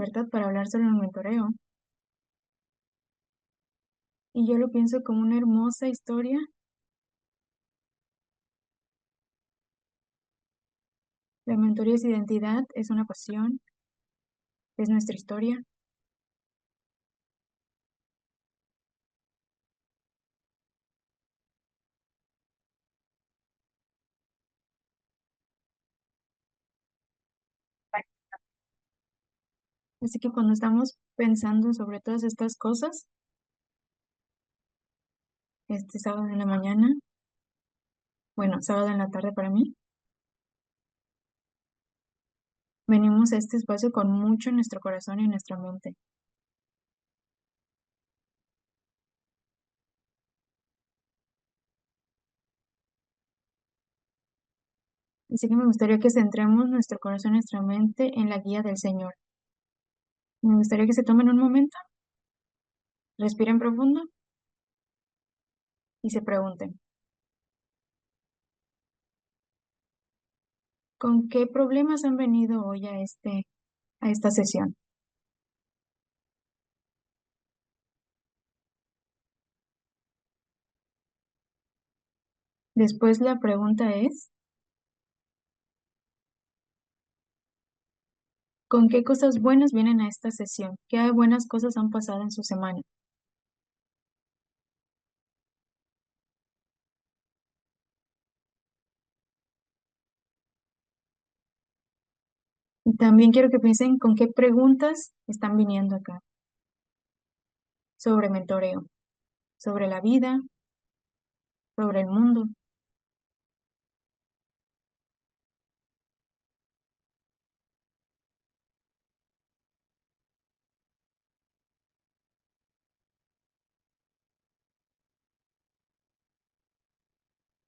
libertad para hablar sobre el mentoreo. Y yo lo pienso como una hermosa historia. La mentoría es identidad, es una pasión, es nuestra historia. Así que cuando estamos pensando sobre todas estas cosas, este sábado en la mañana, bueno, sábado en la tarde para mí, venimos a este espacio con mucho en nuestro corazón y en nuestra mente. Así que me gustaría que centremos nuestro corazón y nuestra mente en la guía del Señor. Me gustaría que se tomen un momento, respiren profundo y se pregunten, ¿con qué problemas han venido hoy a esta sesión? Después la pregunta es, ¿con qué cosas buenas vienen a esta sesión? ¿Qué buenas cosas han pasado en su semana? Y también quiero que piensen con qué preguntas están viniendo acá sobre mentoreo, sobre la vida, sobre el mundo.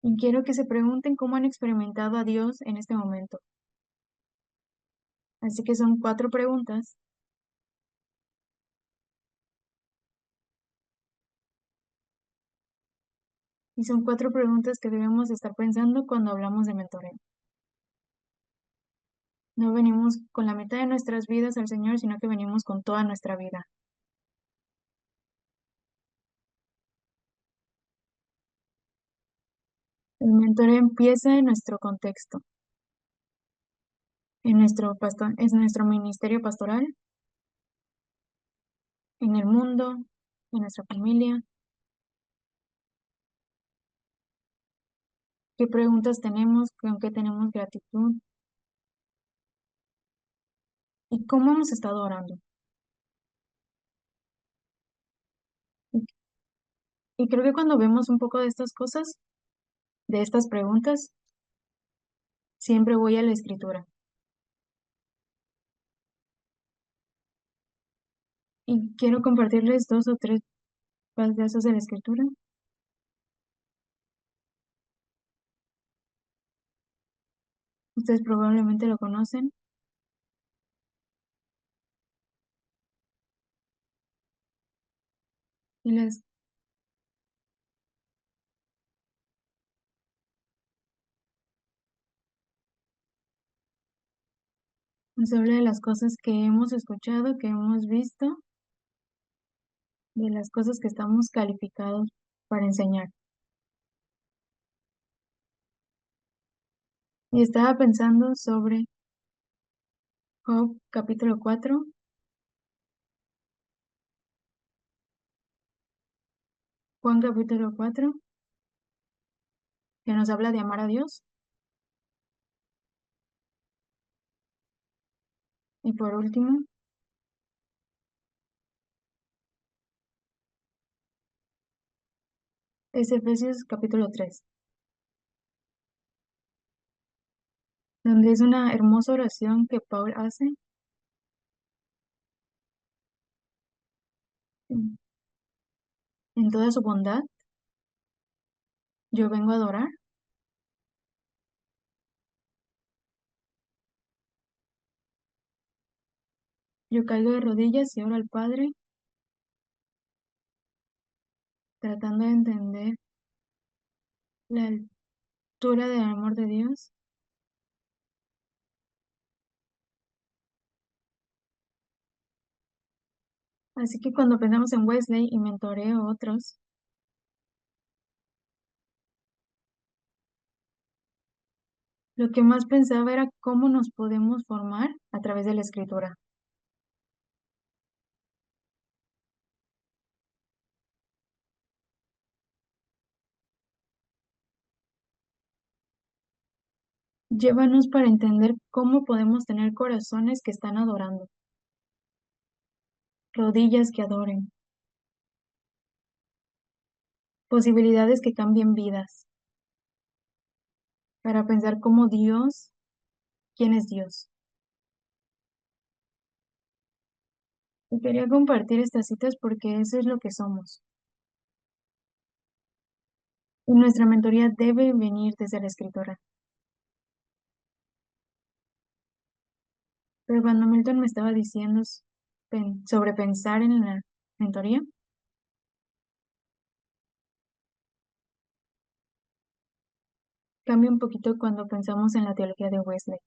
Y quiero que se pregunten cómo han experimentado a Dios en este momento. Así que son 4 preguntas y son 4 preguntas que debemos estar pensando cuando hablamos de mentoreo. No venimos con la mitad de nuestras vidas al Señor, sino que venimos con toda nuestra vida. El mentoreo empieza en nuestro contexto, en nuestro ministerio pastoral, en el mundo, en nuestra familia. ¿Qué preguntas tenemos? ¿Con qué tenemos gratitud? ¿Y cómo hemos estado orando? Y, y creo que cuando vemos un poco de estas cosas, de estas preguntas, siempre voy a la escritura. Y quiero compartirles 2 o 3 pedazos de la escritura. Ustedes probablemente lo conocen. Y nos habla de las cosas que hemos escuchado, que hemos visto, de las cosas que estamos calificados para enseñar. Y estaba pensando sobre Job capítulo 4, Juan capítulo 4, que nos habla de amar a Dios. Y por último, es Efesios capítulo 3, donde es una hermosa oración que Paul hace en, en toda su bondad. Yo vengo a adorar, yo caigo de rodillas y oro al Padre, tratando de entender la altura del amor de Dios. Así que cuando pensamos en Wesley y mentoreo a otros, lo que más pensaba era cómo nos podemos formar a través de la escritura. Llévanos para entender cómo podemos tener corazones que están adorando, rodillas que adoren, posibilidades que cambien vidas, para pensar cómo Dios, quién es Dios. Y quería compartir estas citas porque eso es lo que somos. Y nuestra mentoría debe venir desde la escritura. Pero cuando Milton me estaba diciendo sobre pensar en la mentoría, cambia un poquito cuando pensamos en la teología de Wesley.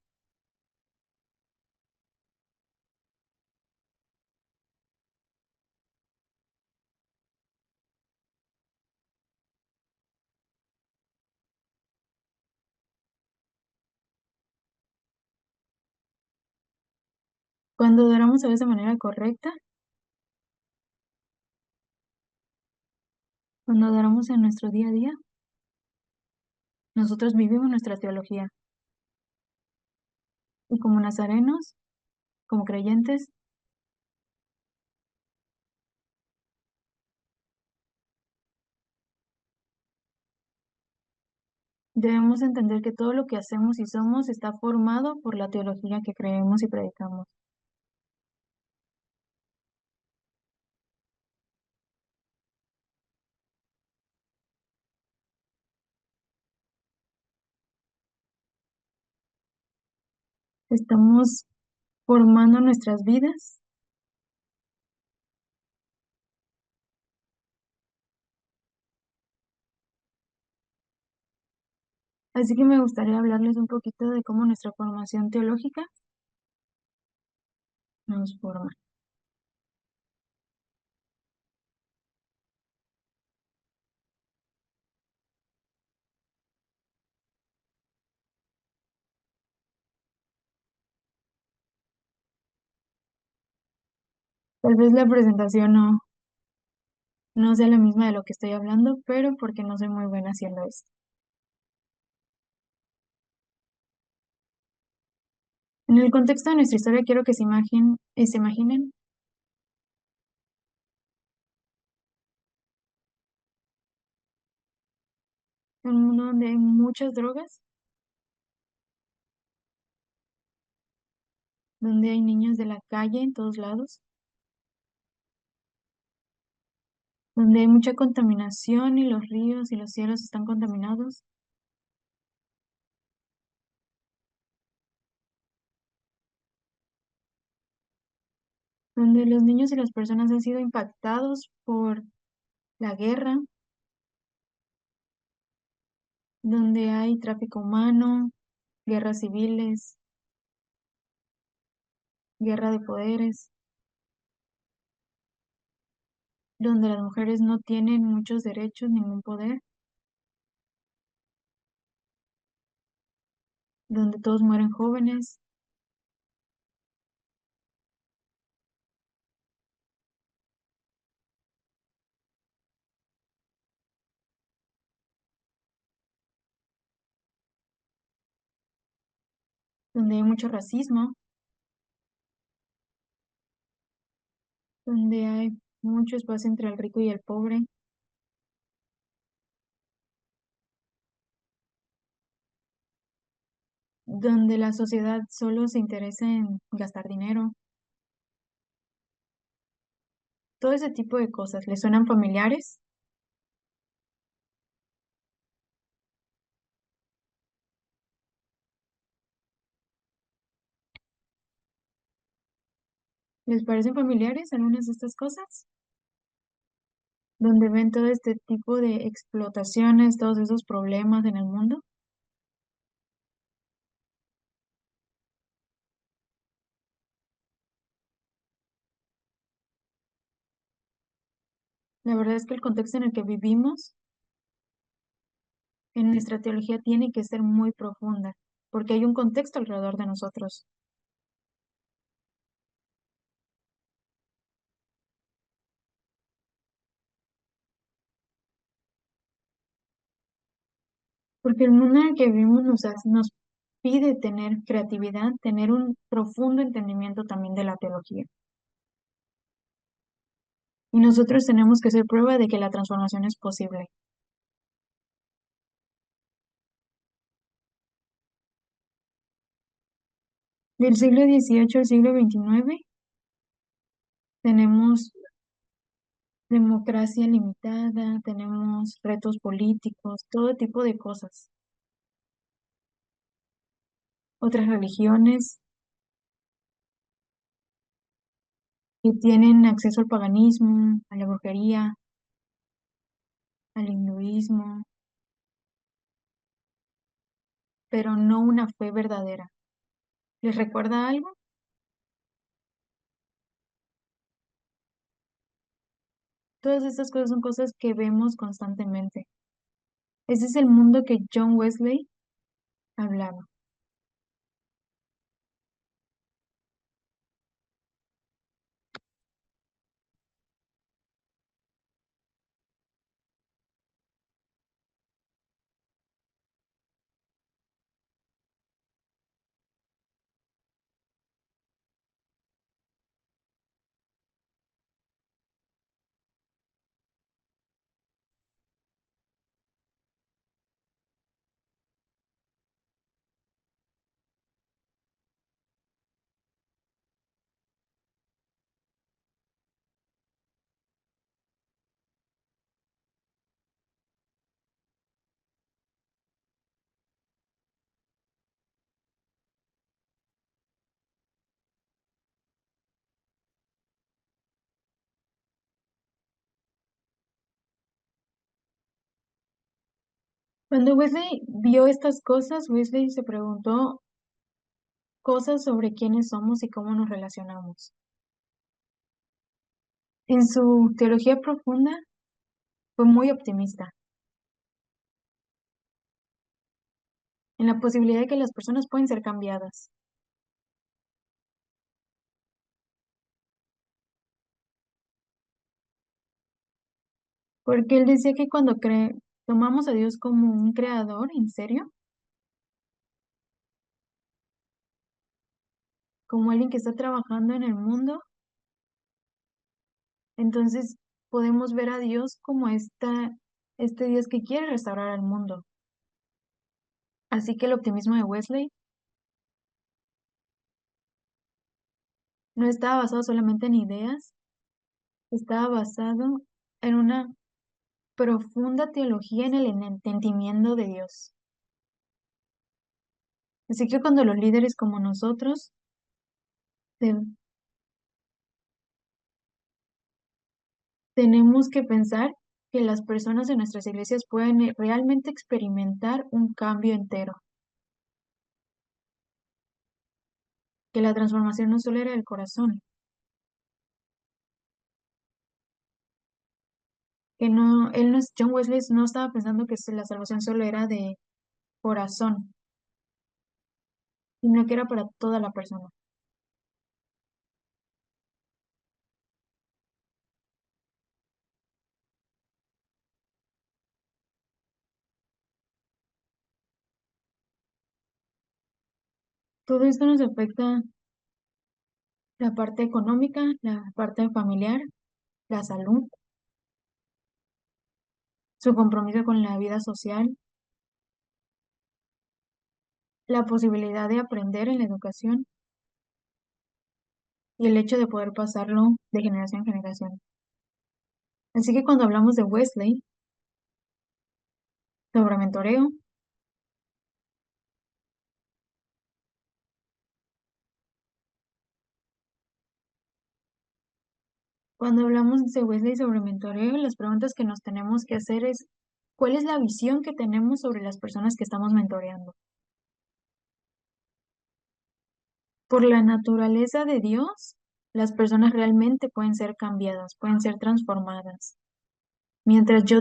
Cuando adoramos a Dios de manera correcta, cuando adoramos en nuestro día a día, nosotros vivimos nuestra teología. Y como nazarenos, como creyentes, debemos entender que todo lo que hacemos y somos está formado por la teología que creemos y predicamos. Estamos formando nuestras vidas. Así que me gustaría hablarles un poquito de cómo nuestra formación teológica nos forma. Tal vez la presentación no sea la misma de lo que estoy hablando, pero porque no soy muy buena haciendo esto. En el contexto de nuestra historia, quiero que se imaginen un mundo donde hay muchas drogas, donde hay niños de la calle en todos lados, donde hay mucha contaminación y los ríos y los cielos están contaminados, donde los niños y las personas han sido impactados por la guerra, donde hay tráfico humano, guerras civiles, guerra de poderes, donde las mujeres no tienen muchos derechos, ningún poder, donde todos mueren jóvenes, donde hay mucho racismo, donde hay mucho espacio entre el rico y el pobre, donde la sociedad solo se interesa en gastar dinero. Todo ese tipo de cosas, ¿les suenan familiares? ¿Les parecen familiares algunas de estas cosas? Donde ven todo este tipo de explotaciones, todos esos problemas en el mundo. La verdad es que el contexto en el que vivimos en nuestra teología tiene que ser muy profunda, porque hay un contexto alrededor de nosotros. Porque el mundo en el que vivimos nos pide tener creatividad, tener un profundo entendimiento también de la teología. Y nosotros tenemos que ser prueba de que la transformación es posible. Del siglo XVIII al siglo XXIX tenemos democracia limitada, tenemos retos políticos, todo tipo de cosas. Otras religiones que tienen acceso al paganismo, a la brujería, al hinduismo, pero no una fe verdadera. ¿Les recuerda algo? Todas estas cosas son cosas que vemos constantemente. Ese es el mundo que John Wesley hablaba. Cuando Wesley vio estas cosas, Wesley se preguntó cosas sobre quiénes somos y cómo nos relacionamos. En su teología profunda fue muy optimista en la posibilidad de que las personas pueden ser cambiadas, porque él decía que cuando tomamos a Dios como un creador, en serio, como alguien que está trabajando en el mundo, entonces podemos ver a Dios como este Dios que quiere restaurar al mundo. Así que el optimismo de Wesley no estaba basado solamente en ideas, estaba basado en una profunda teología en el entendimiento de Dios. Así que cuando los líderes como nosotros te- tenemos que pensar que las personas en nuestras iglesias pueden realmente experimentar un cambio entero, que la transformación no solo era del corazón, que no, él no es, John Wesley no estaba pensando que la salvación solo era de corazón, sino que era para toda la persona. Todo esto nos afecta la parte económica, la parte familiar, la salud, su compromiso con la vida social, la posibilidad de aprender en la educación y el hecho de poder pasarlo de generación en generación. Así que cuando hablamos de Wesley, sobre mentoreo, cuando hablamos de Wesley sobre mentoreo, las preguntas que nos tenemos que hacer es, ¿cuál es la visión que tenemos sobre las personas que estamos mentoreando? Por la naturaleza de Dios, las personas realmente pueden ser cambiadas, pueden ser transformadas. Mientras yo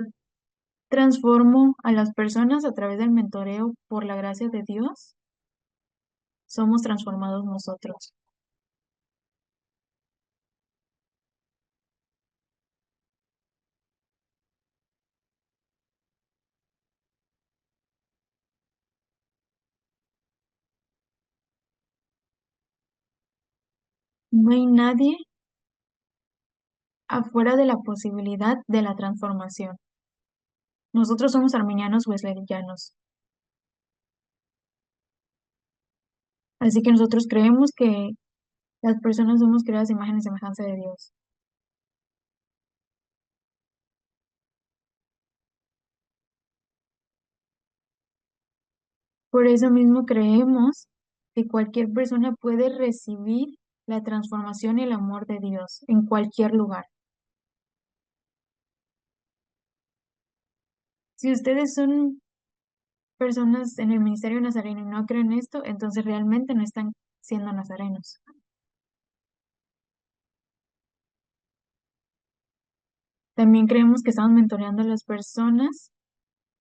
transformo a las personas a través del mentoreo por la gracia de Dios, somos transformados nosotros. No hay nadie afuera de la posibilidad de la transformación. Nosotros somos arminianos wesleyanos, así que nosotros creemos que las personas somos creadas a imagen y semejanza de Dios. Por eso mismo creemos que cualquier persona puede recibir la transformación y el amor de Dios en cualquier lugar. Si ustedes son personas en el ministerio nazareno y no creen esto, entonces realmente no están siendo nazarenos. También creemos que estamos mentoreando a las personas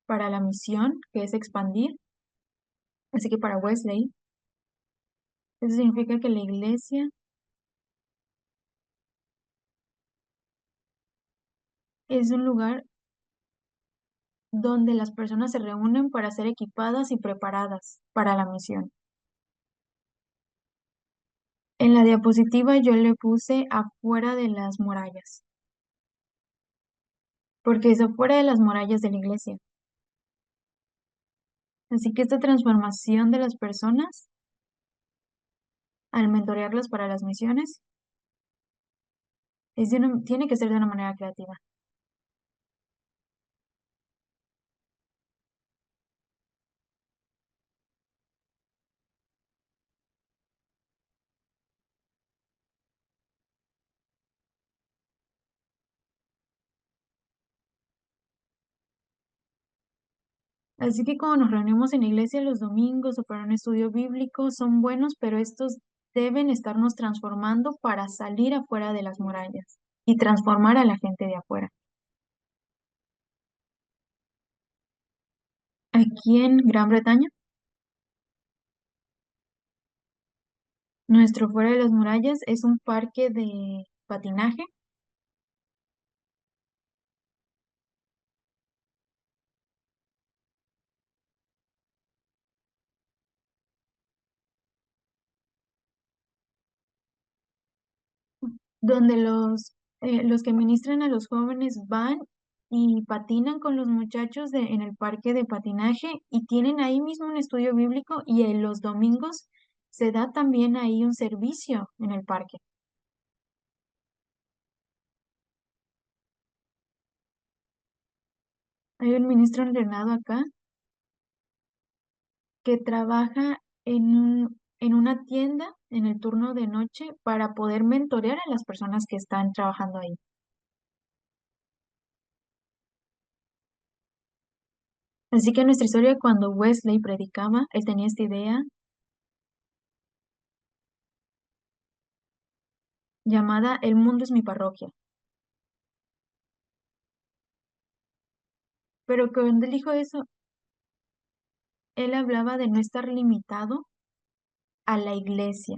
para la misión, que es expandir. Así que para Wesley, eso significa que la iglesia es un lugar donde las personas se reúnen para ser equipadas y preparadas para la misión. En la diapositiva yo le puse afuera de las murallas, porque es afuera de las murallas de la iglesia. Así que esta transformación de las personas, al mentorearlas para las misiones, tiene que ser de una manera creativa. Así que cuando nos reunimos en la iglesia los domingos o para un estudio bíblico son buenos, pero estos deben estarnos transformando para salir afuera de las murallas y transformar a la gente de afuera. Aquí en Gran Bretaña, nuestro fuera de las murallas es un parque de patinaje donde los que ministran a los jóvenes van y patinan con los muchachos en el parque de patinaje y tienen ahí mismo un estudio bíblico y en los domingos se da también ahí un servicio en el parque. Hay un ministro entrenado acá que trabaja en una tienda en el turno de noche para poder mentorear a las personas que están trabajando ahí. Así que nuestra historia, cuando Wesley predicaba, él tenía esta idea llamada El mundo es mi parroquia. Pero cuando él dijo eso, él hablaba de no estar limitado a la iglesia,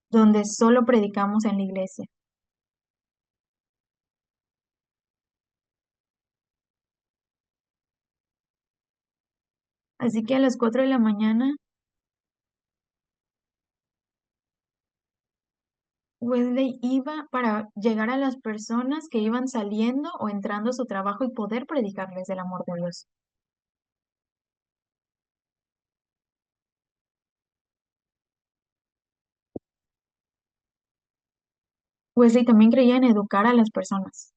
donde solo predicamos en la iglesia. Así que a las 4 de la mañana, Wesley iba para llegar a las personas que iban saliendo o entrando a su trabajo y poder predicarles del amor de Dios. Wesley también creía en educar a las personas.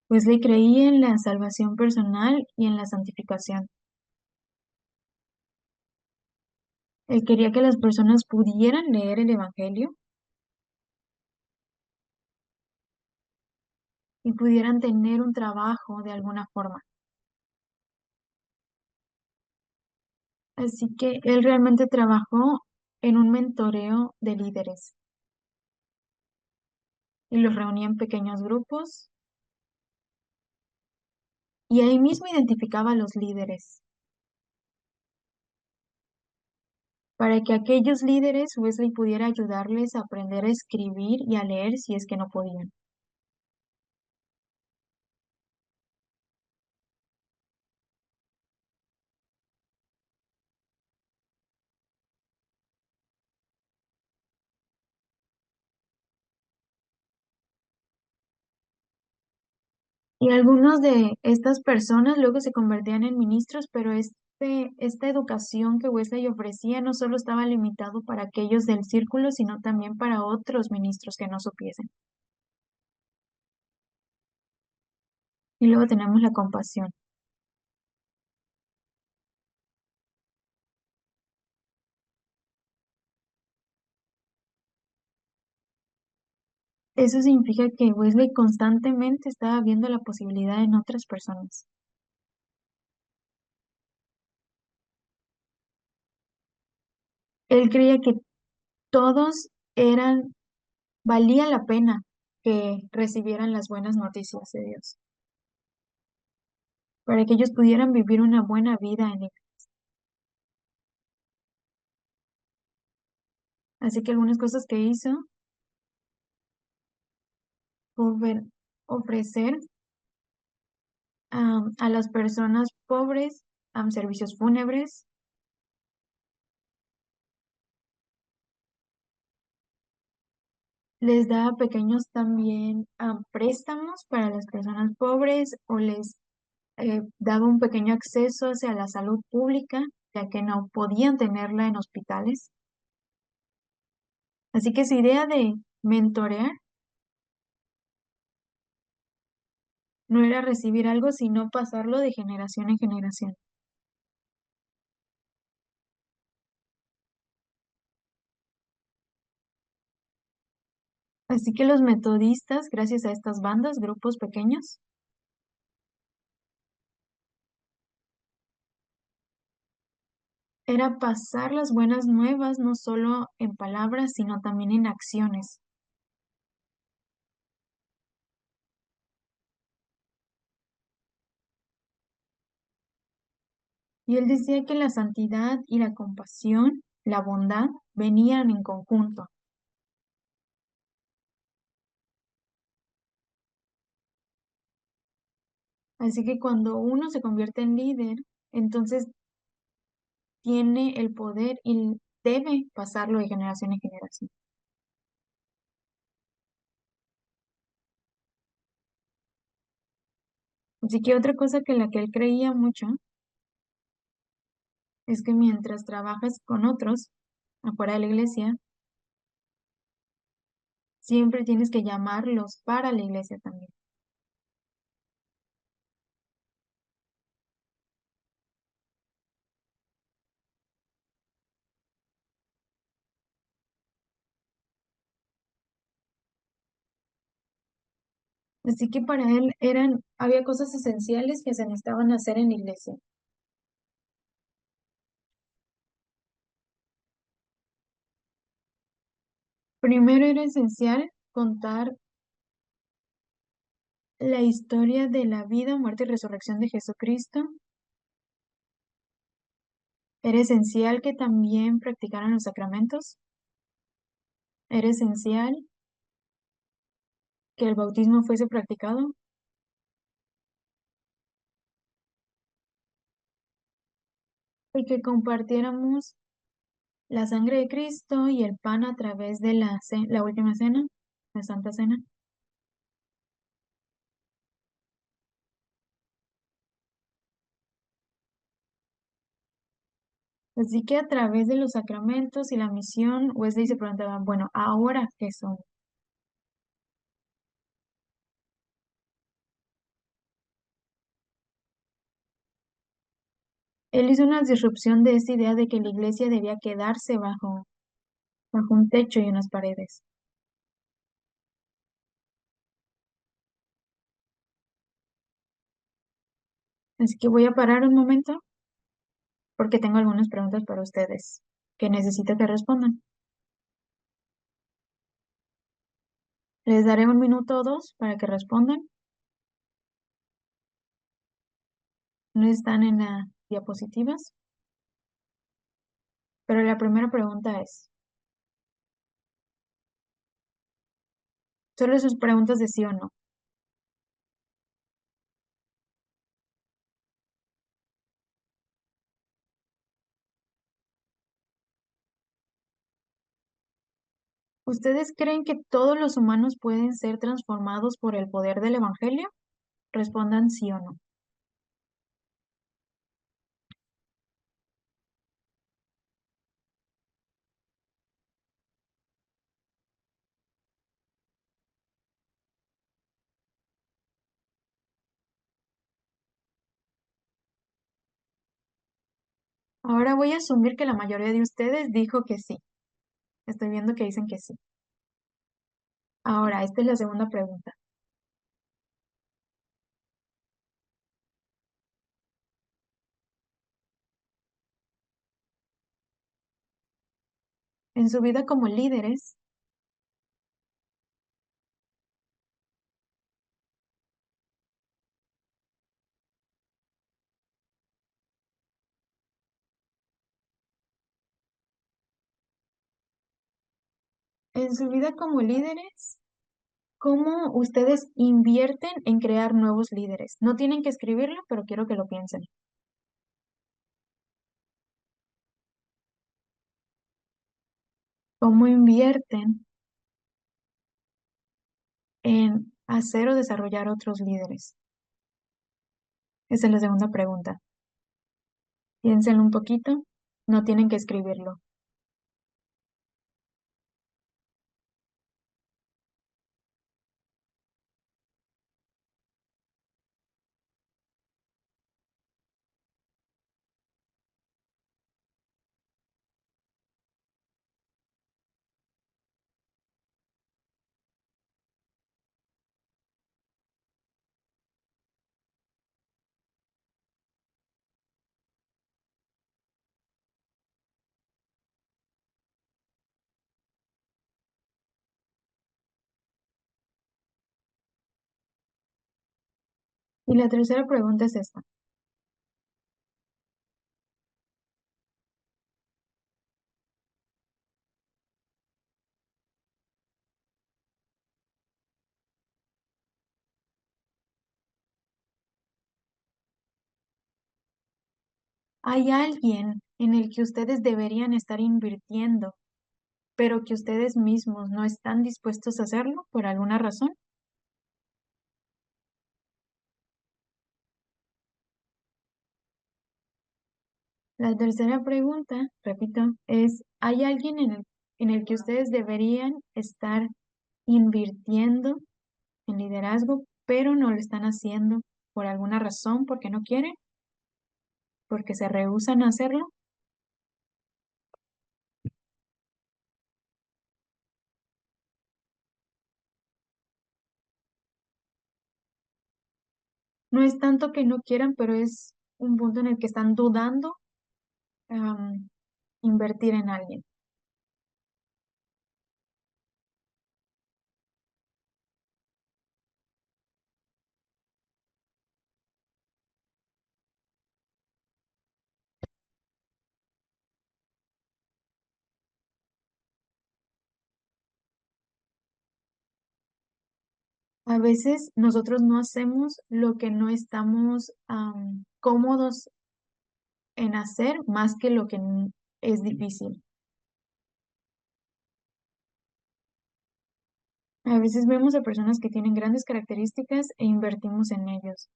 Wesley creía en la salvación personal y en la santificación. Él quería que las personas pudieran leer el Evangelio y pudieran tener un trabajo de alguna forma. Así que él realmente trabajó en un mentoreo de líderes. y los reunía en pequeños grupos y ahí mismo identificaba a los líderes. Para que aquellos líderes Wesley pudiera ayudarles a aprender a escribir y a leer si es que no podían. Y algunos de estas personas luego se convertían en ministros, pero esta educación que Wesley ofrecía no solo estaba limitado para aquellos del círculo, sino también para otros ministros que no supiesen. Y luego tenemos la compasión. Eso significa que Wesley constantemente estaba viendo la posibilidad en otras personas. Él creía que todos valía la pena que recibieran las buenas noticias de Dios, para que ellos pudieran vivir una buena vida en él. Así que algunas cosas que hizo fue ofrecer a las personas pobres servicios fúnebres, les daba pequeños también préstamos para las personas pobres o les daba un pequeño acceso hacia la salud pública, ya que no podían tenerla en hospitales. Así que su idea de mentorear no era recibir algo, sino pasarlo de generación en generación. Así que los metodistas, gracias a estas bandas, grupos pequeños, era pasar las buenas nuevas no solo en palabras, sino también en acciones. Y él decía que la santidad y la compasión, la bondad, venían en conjunto. Así que cuando uno se convierte en líder, entonces tiene el poder y debe pasarlo de generación en generación. Así que otra cosa que la que él creía mucho es que mientras trabajas con otros afuera de la iglesia, siempre tienes que llamarlos para la iglesia también. Así que para él había cosas esenciales que se necesitaban hacer en la iglesia. Primero era esencial contar la historia de la vida, muerte y resurrección de Jesucristo. Era esencial que también practicaran los sacramentos. Era esencial que el bautismo fuese practicado y que compartiéramos la sangre de Cristo y el pan a través de la última cena, la Santa Cena. Así que a través de los sacramentos y la misión, Wesley se preguntaba, bueno, ¿ahora qué son? Él hizo una disrupción de esa idea de que la iglesia debía quedarse bajo un techo y unas paredes. Así que voy a parar un momento porque tengo algunas preguntas para ustedes que necesito que respondan. Les daré un minuto o dos para que respondan. No están en las diapositivas, pero la primera pregunta es, solo sus preguntas de sí o no. ¿Ustedes creen que todos los humanos pueden ser transformados por el poder del Evangelio? Respondan sí o no. Ahora voy a asumir que la mayoría de ustedes dijo que sí. Estoy viendo que dicen que sí. Ahora, esta es la segunda pregunta. En su vida como líderes, en su vida como líderes, ¿cómo ustedes invierten en crear nuevos líderes? No tienen que escribirlo, pero quiero que lo piensen. ¿Cómo invierten en hacer o desarrollar otros líderes? Esa es la segunda pregunta. Piénsenlo un poquito, no tienen que escribirlo. Y la tercera pregunta es esta. ¿Hay alguien en el que ustedes deberían estar invirtiendo, pero que ustedes mismos no están dispuestos a hacerlo por alguna razón? La tercera pregunta, repito, es, ¿hay alguien en el que ustedes deberían estar invirtiendo en liderazgo, pero no lo están haciendo por alguna razón, porque no quieren, porque se rehúsan a hacerlo? No es tanto que no quieran, pero es un punto en el que están dudando, am, invertir en alguien. A veces nosotros no hacemos lo que no estamos cómodos en hacer más que lo que es difícil. A veces vemos a personas que tienen grandes características e invertimos en ellos.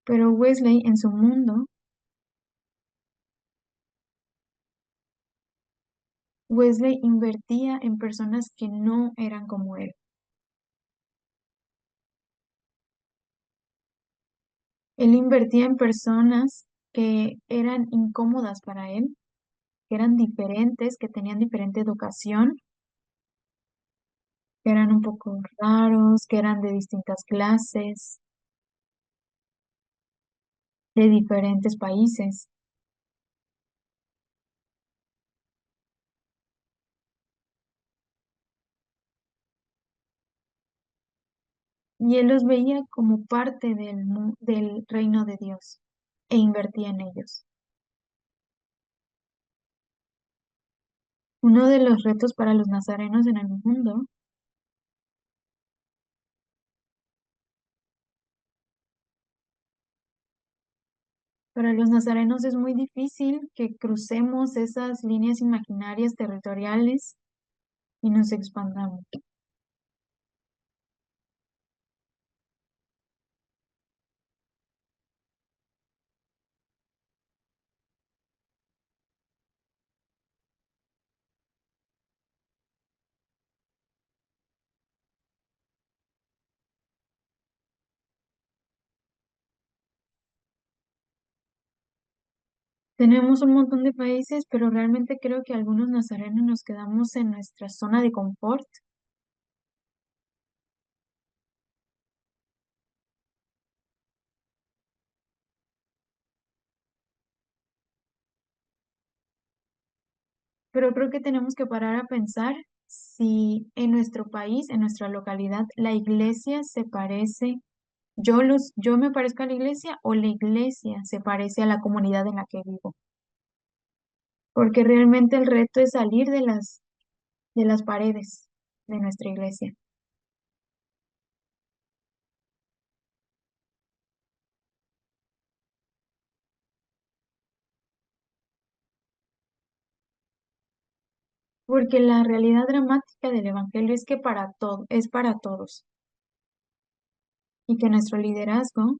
Pero Wesley en su mundo, Wesley invertía en personas que no eran como él. Él invertía en personas que eran incómodas para él, que eran diferentes, que tenían diferente educación, que eran un poco raros, que eran de distintas clases, de diferentes países. y él los veía como parte del reino de Dios e invertía en ellos. Uno de los retos para los nazarenos en el mundo, para los nazarenos es muy difícil que crucemos esas líneas imaginarias territoriales y nos expandamos. Tenemos un montón de países, pero realmente creo que algunos nazarenos nos quedamos en nuestra zona de confort, pero creo que tenemos que parar a pensar si en nuestro país, en nuestra localidad, la iglesia se parece, yo me parezco a la iglesia o la iglesia se parece a la comunidad en la que vivo, porque realmente el reto es salir de las paredes de nuestra iglesia, porque la realidad dramática del evangelio es que para todo, es para todos, y que nuestro liderazgo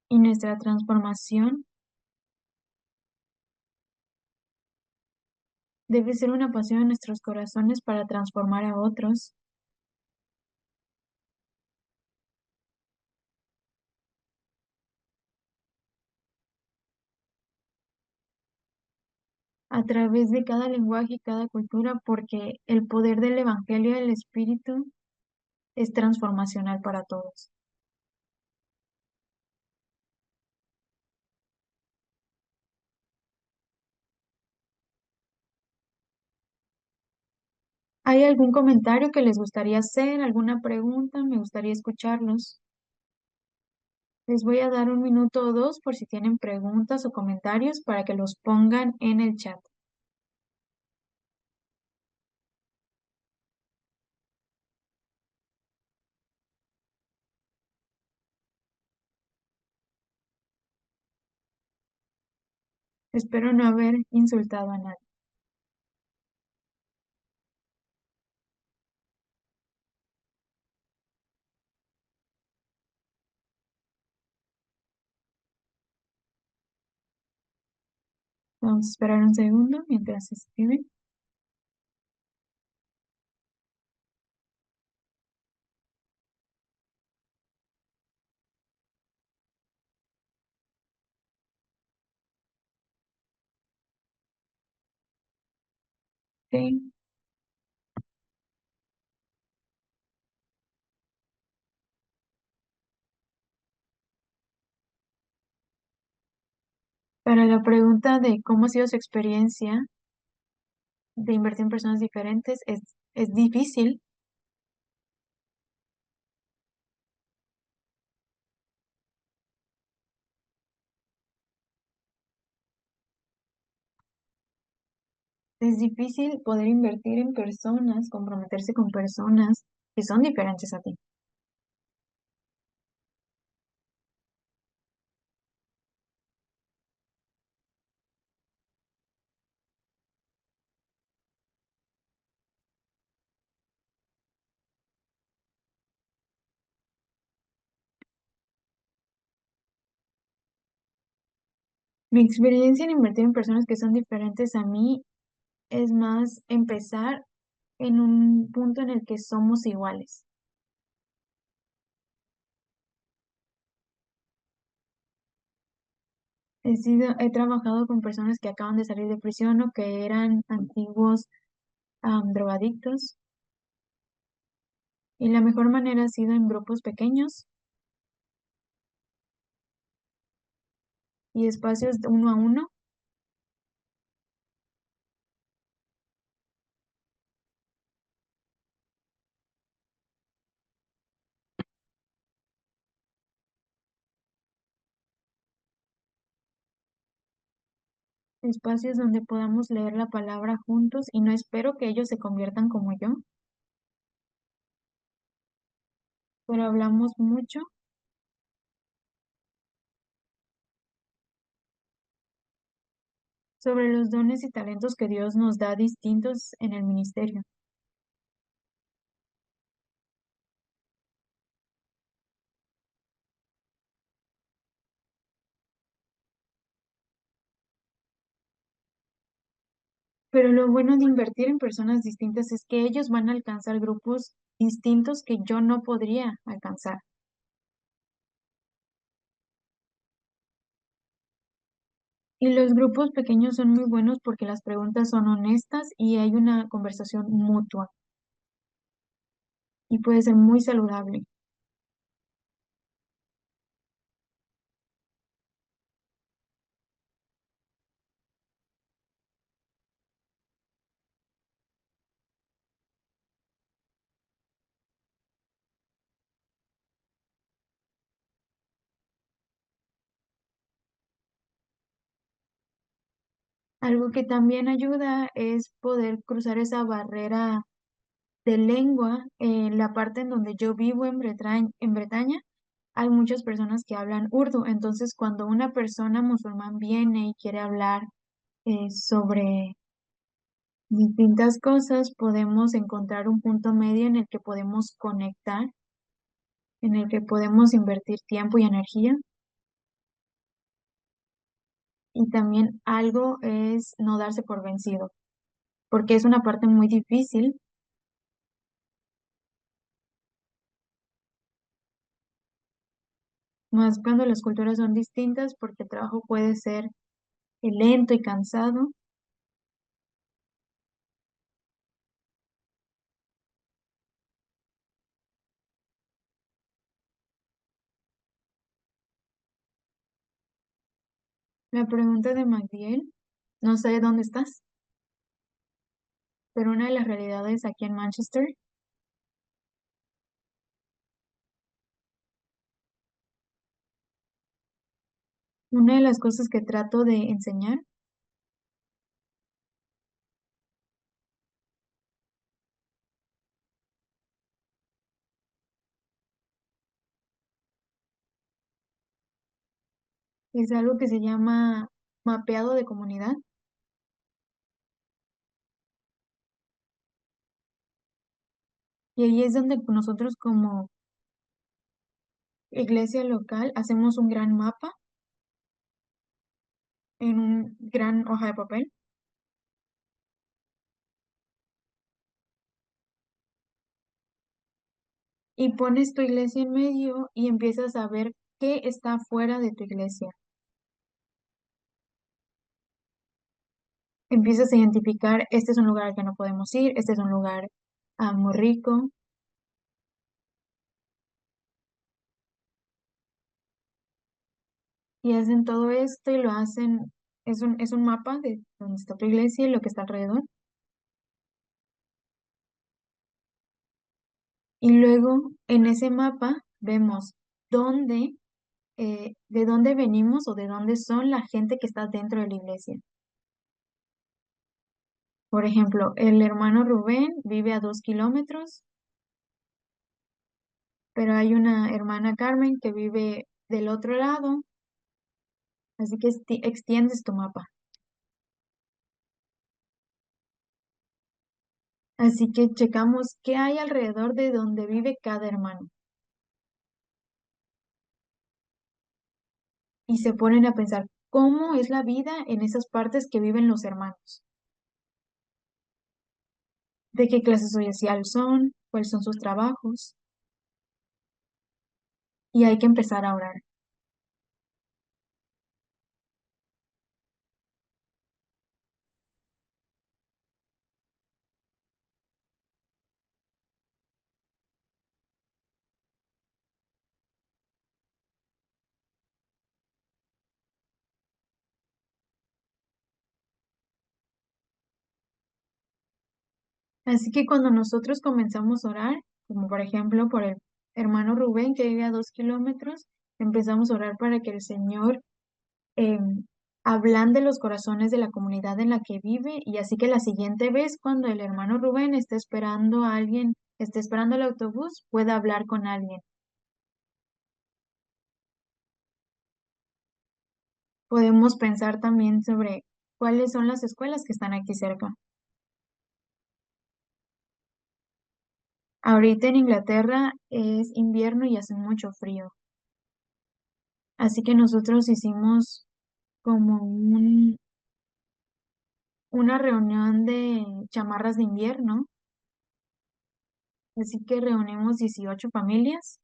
y nuestra transformación debe ser una pasión en nuestros corazones para transformar a otros a través de cada lenguaje y cada cultura, porque el poder del Evangelio del Espíritu es transformacional para todos. ¿Hay algún comentario que les gustaría hacer? ¿Alguna pregunta? Me gustaría escucharlos. Les voy a dar un minuto o dos por si tienen preguntas o comentarios para que los pongan en el chat. Espero no haber insultado a nadie. Vamos a esperar un segundo mientras escriben. Sí. Para la pregunta de cómo ha sido su experiencia de invertir en personas diferentes, es difícil. Es difícil poder invertir en personas, comprometerse con personas que son diferentes a ti. Mi experiencia en invertir en personas que son diferentes a mí es más empezar en un punto en el que somos iguales. He trabajado con personas que acaban de salir de prisión o que eran antiguos drogadictos y la mejor manera ha sido en grupos pequeños y espacios de uno a uno, espacios donde podamos leer la palabra juntos y no espero que ellos se conviertan como yo, pero hablamos mucho sobre los dones y talentos que Dios nos da distintos en el ministerio. Pero lo bueno de invertir en personas distintas es que ellos van a alcanzar grupos distintos que yo no podría alcanzar. Y los grupos pequeños son muy buenos porque las preguntas son honestas y hay una conversación mutua y puede ser muy saludable. Algo que también ayuda es poder cruzar esa barrera de lengua. En la parte en donde yo vivo en Bretaña, hay muchas personas que hablan urdu. Entonces, cuando una persona musulmán viene y quiere hablar sobre distintas cosas, podemos encontrar un punto medio en el que podemos conectar, en el que podemos invertir tiempo y energía. Y también algo es no darse por vencido, porque es una parte muy difícil, más cuando las culturas son distintas, porque el trabajo puede ser lento y cansado. La pregunta de Magdiel, no sé dónde estás, pero una de las realidades aquí en Manchester, una de las cosas que trato de enseñar es algo que se llama mapeado de comunidad. Y ahí es donde nosotros como iglesia local hacemos un gran mapa en un gran hoja de papel y pones tu iglesia en medio y empiezas a ver qué está fuera de tu iglesia. Empiezas a identificar, este es un lugar al que no podemos ir, este es un lugar muy rico, y hacen todo esto y lo hacen, es un mapa de dónde está tu iglesia y lo que está alrededor. Y luego en ese mapa vemos dónde, de dónde venimos o de dónde son la gente que está dentro de la iglesia. Por ejemplo, el hermano Rubén vive a 2 kilómetros, pero hay una hermana Carmen que vive del otro lado, así que extiendes tu mapa. Así que checamos qué hay alrededor de donde vive cada hermano. Y se ponen a pensar cómo es la vida en esas partes que viven los hermanos, de qué clase social son, cuáles son sus trabajos, y hay que empezar a orar. Así que cuando nosotros comenzamos a orar, como por ejemplo por el hermano Rubén que vive a 2 kilómetros, empezamos a orar para que el Señor Ablande los corazones de la comunidad en la que vive y así que la siguiente vez cuando el hermano Rubén esté esperando a alguien, esté esperando el autobús, pueda hablar con alguien. Podemos pensar también sobre cuáles son las escuelas que están aquí cerca. Ahorita en Inglaterra es invierno y hace mucho frío, así que nosotros hicimos como una reunión de chamarras de invierno, así que reunimos 18 familias,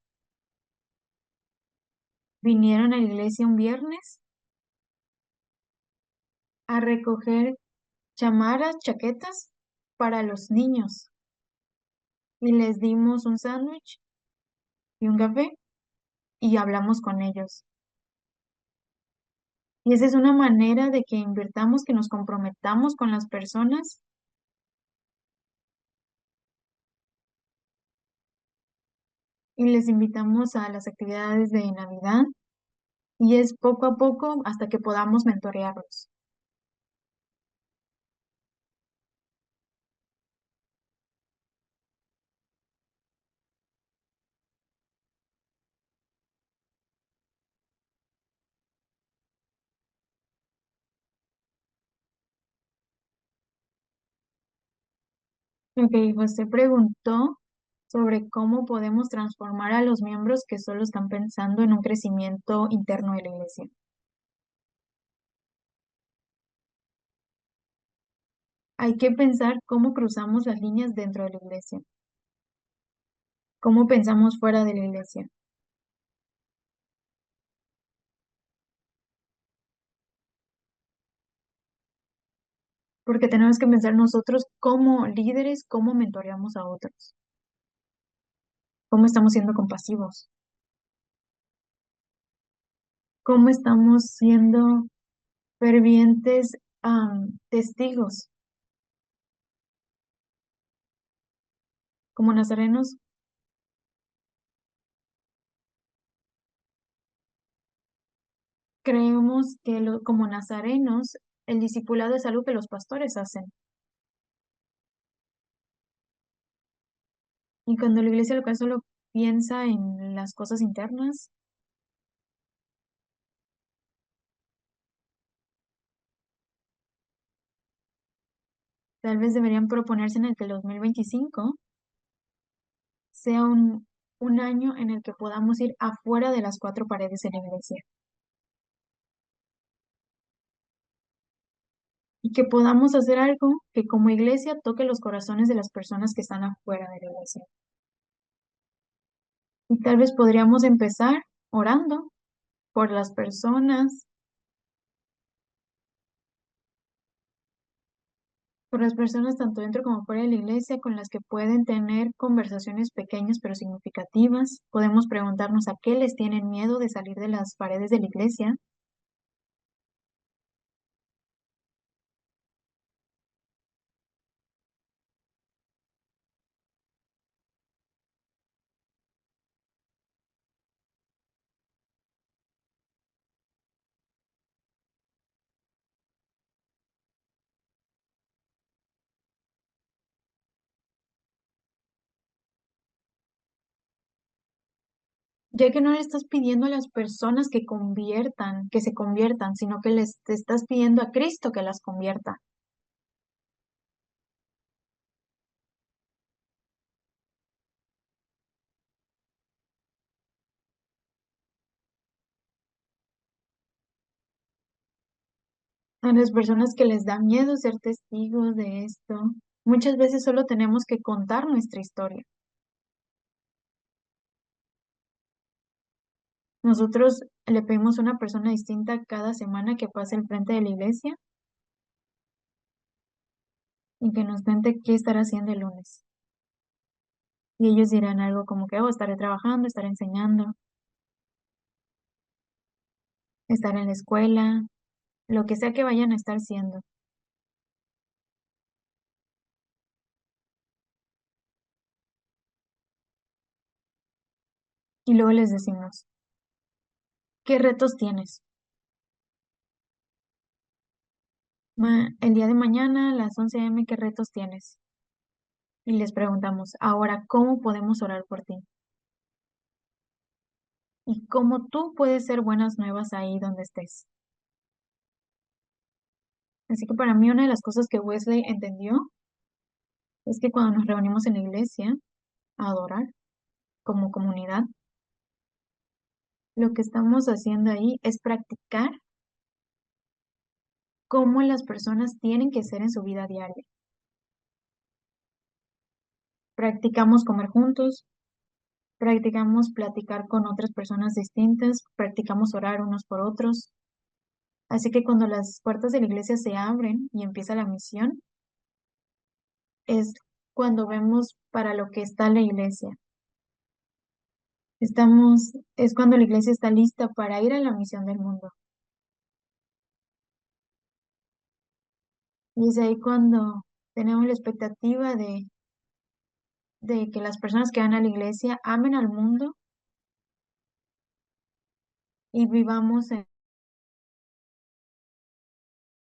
vinieron a la iglesia un viernes a recoger chamarras, chaquetas para los niños y les dimos un sándwich y un café y hablamos con ellos. Y esa es una manera de que invirtamos, que nos comprometamos con las personas y les invitamos a las actividades de Navidad y es poco a poco hasta que podamos mentorearlos. Ok, José preguntó sobre cómo podemos transformar a los miembros que solo están pensando en un crecimiento interno de la iglesia. Hay que pensar cómo cruzamos las líneas dentro de la iglesia, cómo pensamos fuera de la iglesia, porque tenemos que pensar nosotros como líderes, cómo mentoreamos a otros, cómo estamos siendo compasivos, cómo estamos siendo fervientes testigos. Como nazarenos, creemos que como nazarenos, el discipulado es algo que los pastores hacen. Y cuando la iglesia local solo piensa en las cosas internas, tal vez deberían proponerse en el que el 2025 sea un año en el que podamos ir afuera de las cuatro paredes de la iglesia y que podamos hacer algo que como iglesia toque los corazones de las personas que están afuera de la iglesia. Y tal vez podríamos empezar orando por las personas, tanto dentro como fuera de la iglesia con las que pueden tener conversaciones pequeñas pero significativas. Podemos preguntarnos a qué les tienen miedo de salir de las paredes de la iglesia. Ya que no le estás pidiendo a las personas que se conviertan, sino que les te estás pidiendo a Cristo que las convierta. A las personas que les da miedo ser testigos de esto, muchas veces solo tenemos que contar nuestra historia. Nosotros le pedimos a una persona distinta cada semana que pase al frente de la iglesia y que nos cuente qué estará haciendo el lunes. Y ellos dirán algo como que, oh, estaré trabajando, estaré enseñando, estaré en la escuela, lo que sea que vayan a estar haciendo. Y luego les decimos, ¿qué retos tienes? El día de mañana a las 11 a.m., ¿qué retos tienes? Y les preguntamos, ahora, ¿cómo podemos orar por ti? Y cómo tú puedes ser buenas nuevas ahí donde estés. Así que para mí una de las cosas que Wesley entendió es que cuando nos reunimos en la iglesia a adorar como comunidad, lo que estamos haciendo ahí es practicar cómo las personas tienen que ser en su vida diaria. Practicamos comer juntos, practicamos platicar con otras personas distintas, practicamos orar unos por otros. Así que cuando las puertas de la iglesia se abren y empieza la misión, es cuando vemos para lo que está la iglesia. Es cuando la iglesia está lista para ir a la misión del mundo. Y es ahí cuando tenemos la expectativa de que las personas que van a la iglesia amen al mundo y vivamos en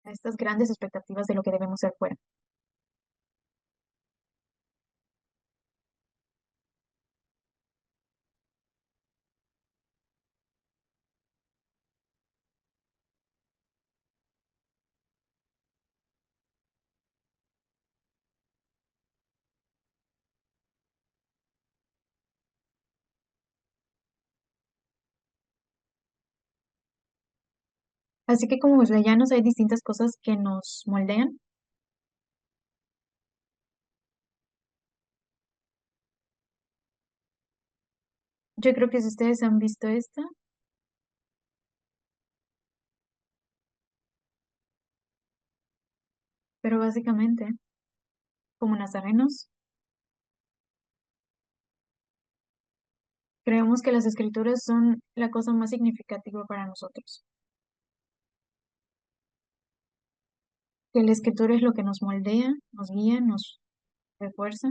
estas grandes expectativas de lo que debemos ser fuera. Así que como wesleyanos hay distintas cosas que nos moldean. Yo creo que si ustedes han visto esto, pero básicamente, como nazarenos, creemos que las escrituras son la cosa más significativa para nosotros, que la escritura es lo que nos moldea, nos guía, nos refuerza,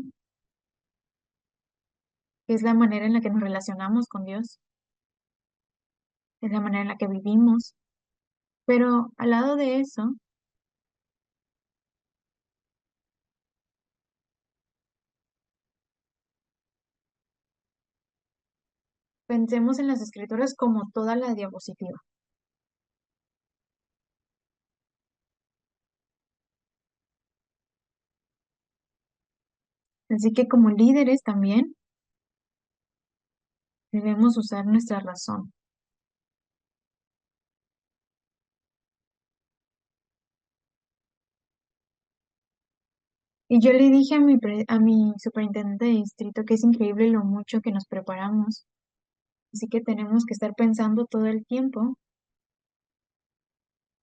que es la manera en la que nos relacionamos con Dios, es la manera en la que vivimos. Pero al lado de eso, pensemos en las escrituras como toda la diapositiva. Así que como líderes también debemos usar nuestra razón. Y yo le dije a mi superintendente de distrito que es increíble lo mucho que nos preparamos. Así que tenemos que estar pensando todo el tiempo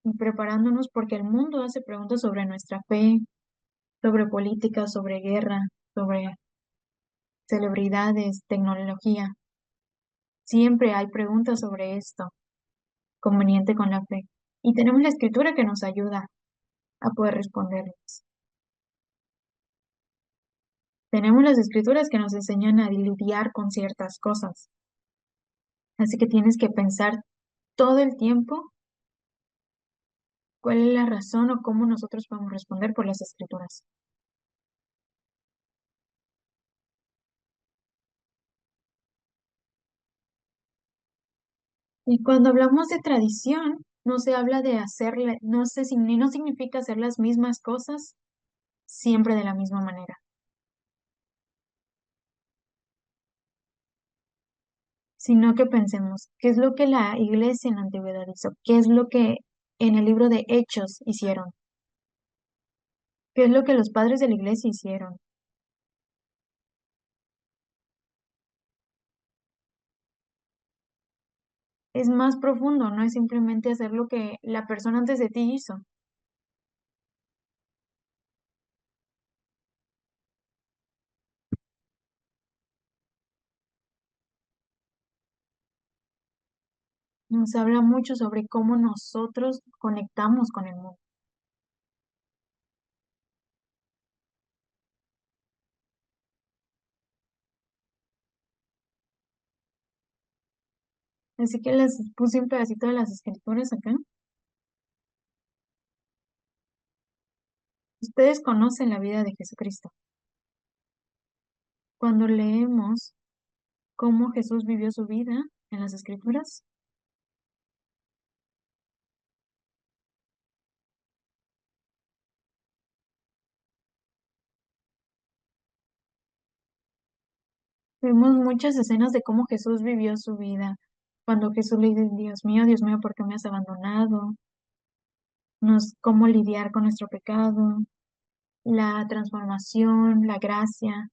y preparándonos porque el mundo hace preguntas sobre nuestra fe, sobre política, sobre guerra, sobre celebridades, tecnología. Siempre hay preguntas sobre esto, conveniente con la fe. Y tenemos la escritura que nos ayuda a poder responderlas. Tenemos las escrituras que nos enseñan a lidiar con ciertas cosas. Así que tienes que pensar todo el tiempo cuál es la razón o cómo nosotros podemos responder por las escrituras. Y cuando hablamos de tradición, no se habla de hacerle, no significa hacer las mismas cosas siempre de la misma manera, sino que pensemos qué es lo que la iglesia en la antigüedad hizo, qué es lo que en el libro de Hechos hicieron, qué es lo que los padres de la iglesia hicieron. Es más profundo, no es simplemente hacer lo que la persona antes de ti hizo. Nos habla mucho sobre cómo nosotros conectamos con el mundo. Así que les puse un pedacito de las escrituras acá. Ustedes conocen la vida de Jesucristo. Cuando leemos cómo Jesús vivió su vida en las Escrituras, vemos muchas escenas de cómo Jesús vivió su vida. Cuando Jesús le dice, Dios mío, ¿por qué me has abandonado? Cómo lidiar con nuestro pecado, la transformación, la gracia.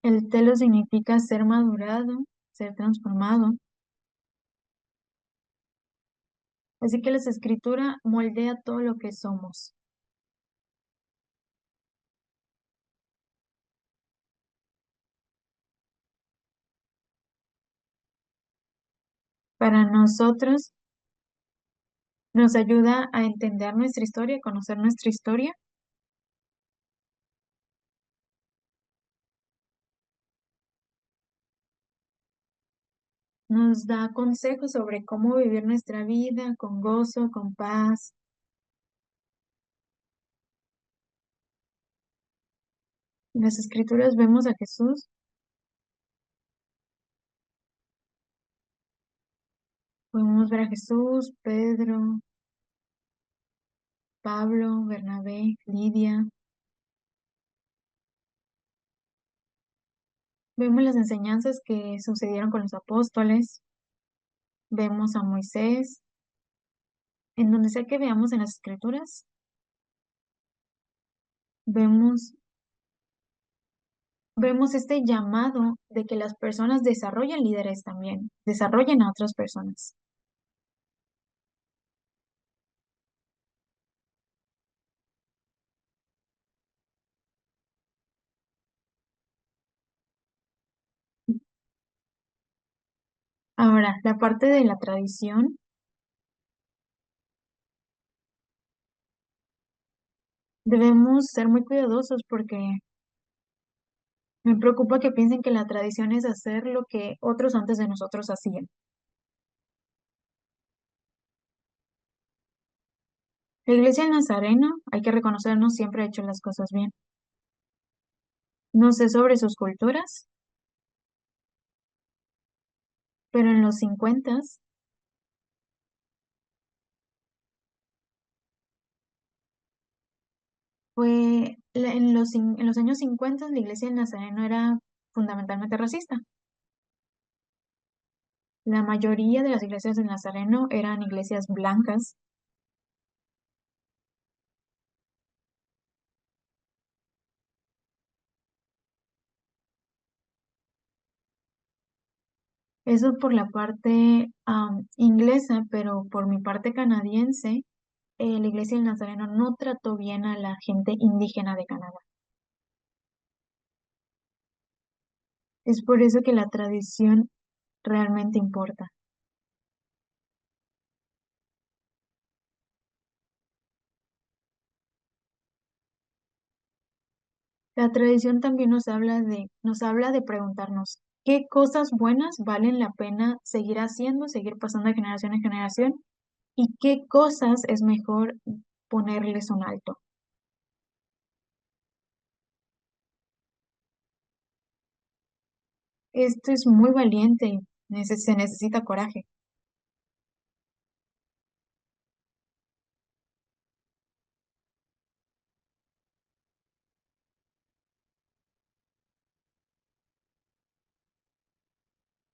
El telo significa ser madurado, ser transformado. Así que la escritura moldea todo lo que somos. Para nosotros nos ayuda a entender nuestra historia, a conocer nuestra historia. Nos da consejos sobre cómo vivir nuestra vida con gozo, con paz. En las escrituras vemos a Jesús, podemos ver a Jesús, Pedro, Pablo, Bernabé, Lidia. Vemos las enseñanzas que sucedieron con los apóstoles. Vemos a Moisés. En donde sea que veamos en las escrituras, vemos, vemos este llamado de que las personas desarrollen líderes también, desarrollen a otras personas. Ahora, la parte de la tradición, debemos ser muy cuidadosos porque me preocupa que piensen que la tradición es hacer lo que otros antes de nosotros hacían. La iglesia del Nazareno, hay que reconocernos, siempre ha hecho las cosas bien. No sé sobre sus culturas, pero en los 50 en los años 50 la iglesia del Nazareno era fundamentalmente racista. La mayoría de las iglesias del Nazareno eran iglesias blancas. Eso por la parte inglesa, pero por mi parte canadiense, la iglesia del Nazareno no trató bien a la gente indígena de Canadá. Es por eso que la tradición realmente importa. La tradición también nos habla de preguntarnos qué cosas buenas valen la pena seguir haciendo, seguir pasando de generación en generación, y qué cosas es mejor ponerles un alto. Esto es muy valiente, se necesita coraje.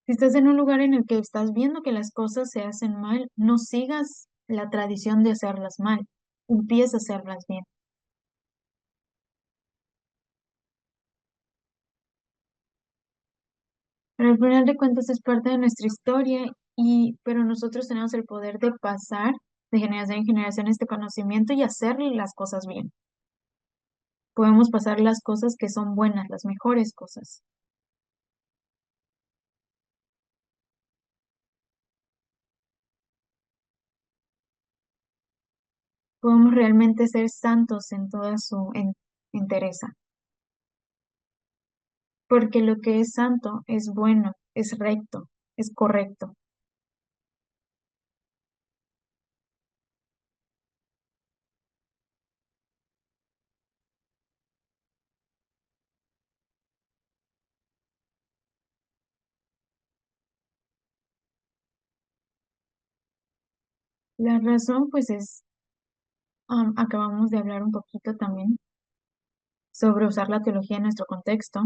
Si estás en un lugar en el que estás viendo que las cosas se hacen mal, no sigas la tradición de hacerlas mal, empieza a hacerlas bien. Pero al final de cuentas es parte de nuestra historia pero nosotros tenemos el poder de pasar de generación en generación este conocimiento y hacer las cosas bien. Podemos pasar las cosas que son buenas, las mejores cosas. Podemos realmente ser santos en toda su entereza. Porque lo que es santo es bueno, es recto. Es correcto. La razón, pues, acabamos de hablar un poquito también sobre usar la teología en nuestro contexto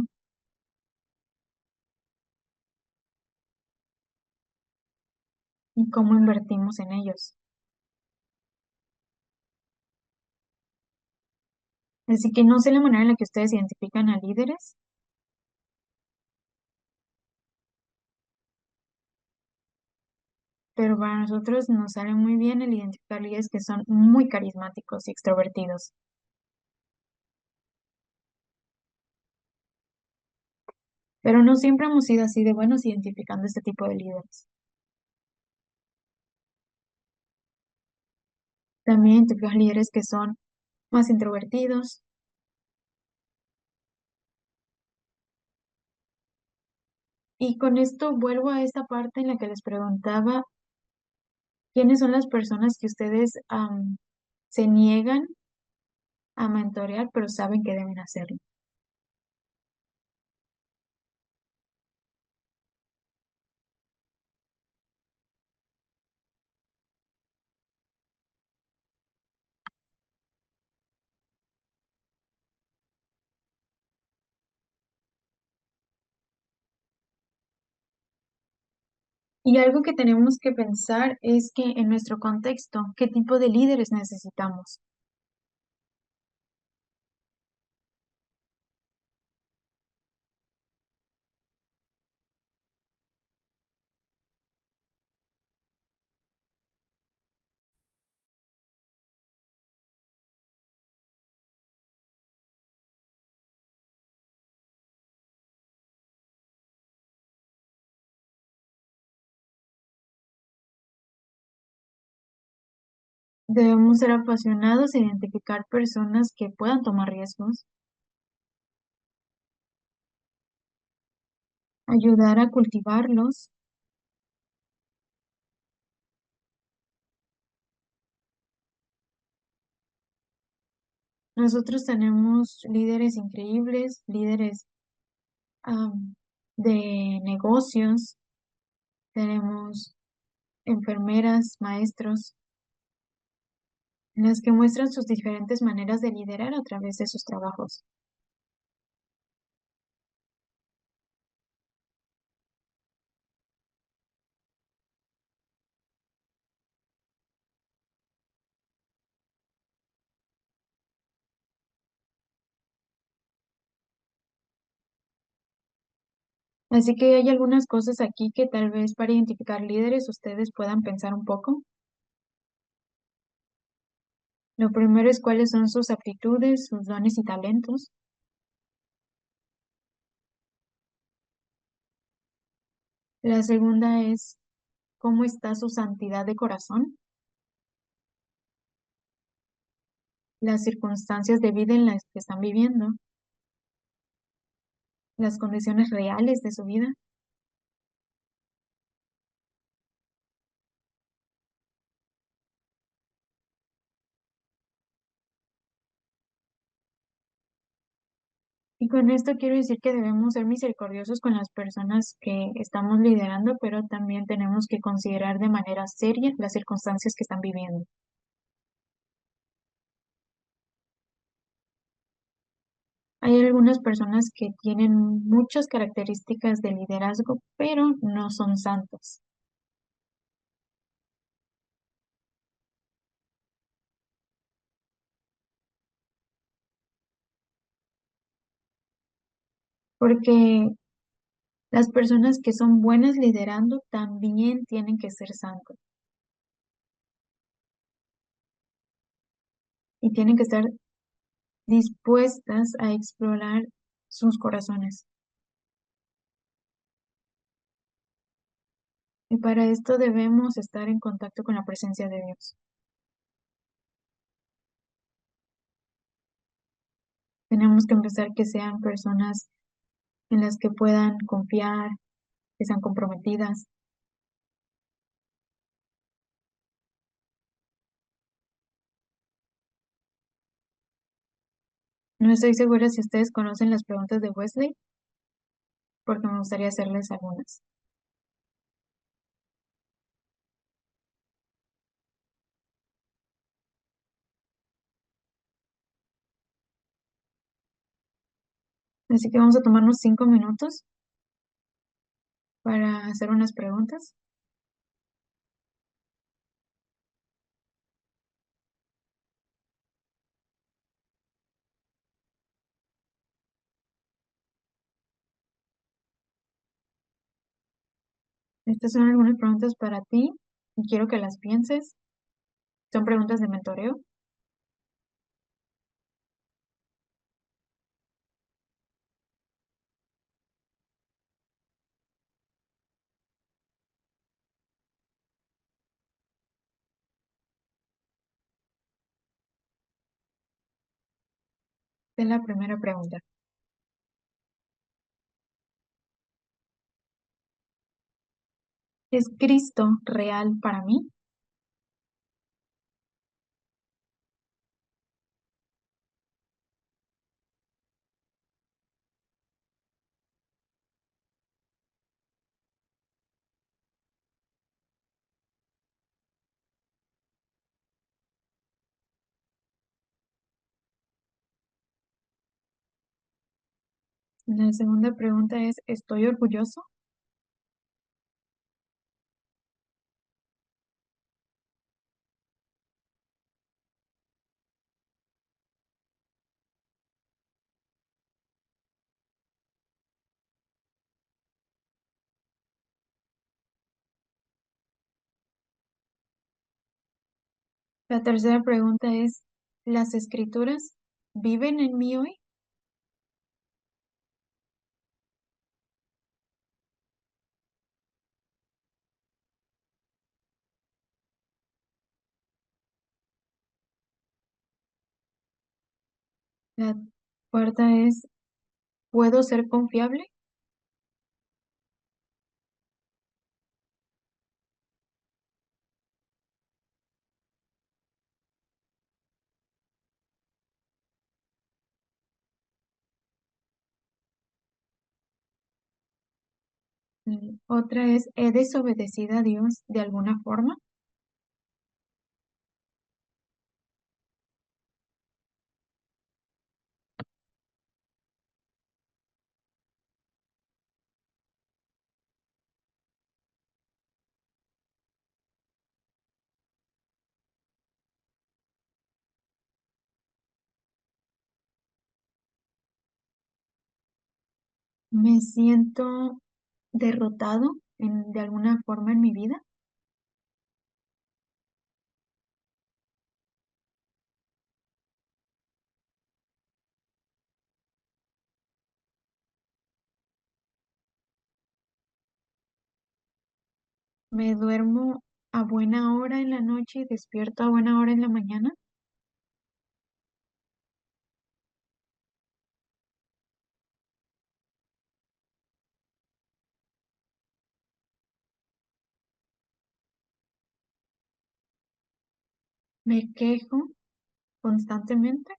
y cómo invertimos en ellos. Así que no sé la manera en la que ustedes identifican a líderes, pero para nosotros nos sale muy bien el identificar líderes que son muy carismáticos y extrovertidos. Pero no siempre hemos sido así de buenos identificando este tipo de líderes. También identificas líderes que son más introvertidos. Y con esto vuelvo a esta parte en la que les preguntaba quiénes son las personas que ustedes se niegan a mentorear, pero saben que deben hacerlo. Y algo que tenemos que pensar es que en nuestro contexto, ¿qué tipo de líderes necesitamos? Debemos ser apasionados e identificar personas que puedan tomar riesgos, ayudar a cultivarlos. Nosotros tenemos líderes increíbles, líderes am, de negocios, tenemos enfermeras, maestros, en las que muestran sus diferentes maneras de liderar a través de sus trabajos. Así que hay algunas cosas aquí que tal vez para identificar líderes ustedes puedan pensar un poco. Lo primero es cuáles son sus aptitudes, sus dones y talentos. La segunda es cómo está su santidad de corazón, las circunstancias de vida en las que están viviendo, las condiciones reales de su vida. Y con esto quiero decir que debemos ser misericordiosos con las personas que estamos liderando, pero también tenemos que considerar de manera seria las circunstancias que están viviendo. Hay algunas personas que tienen muchas características de liderazgo, pero no son santos, porque las personas que son buenas liderando también tienen que ser santos y tienen que estar dispuestas a explorar sus corazones. Y para esto debemos estar en contacto con la presencia de Dios. Tenemos que empezar que sean personas en las que puedan confiar, que sean comprometidas. No estoy segura si ustedes conocen las preguntas de Wesley, porque me gustaría hacerles algunas. Así que vamos a tomarnos 5 minutos para hacer unas preguntas. Estas son algunas preguntas para ti y quiero que las pienses. Son preguntas de mentoreo. Esta es la primera pregunta. ¿Es Cristo real para mí? La segunda pregunta es, ¿estoy orgulloso? La tercera pregunta es, ¿las escrituras viven en mí hoy? La cuarta es, ¿puedo ser confiable? Otra es, ¿he desobedecido a Dios de alguna forma? ¿Me siento derrotado de alguna forma en mi vida? ¿Me duermo a buena hora en la noche y despierto a buena hora en la mañana? ¿Me quejo constantemente?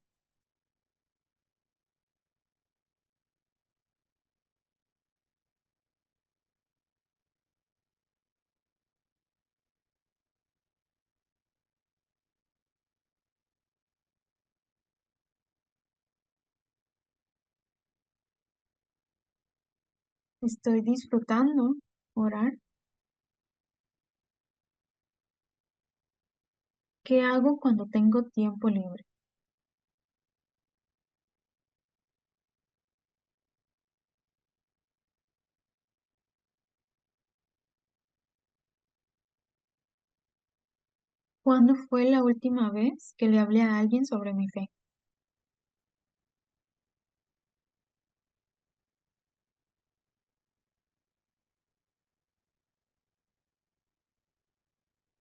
¿Estoy disfrutando orar? ¿Qué hago cuando tengo tiempo libre? ¿Cuándo fue la última vez que le hablé a alguien sobre mi fe?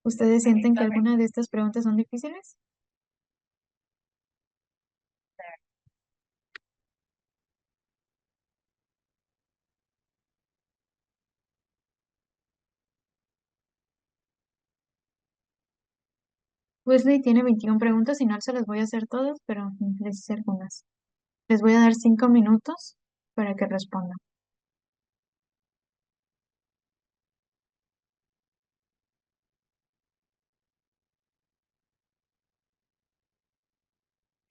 ¿Ustedes sienten que alguna de estas preguntas son difíciles? Wesley tiene 21 preguntas y no se las voy a hacer todas, pero les hice algunas. Les voy a dar 5 minutos para que respondan.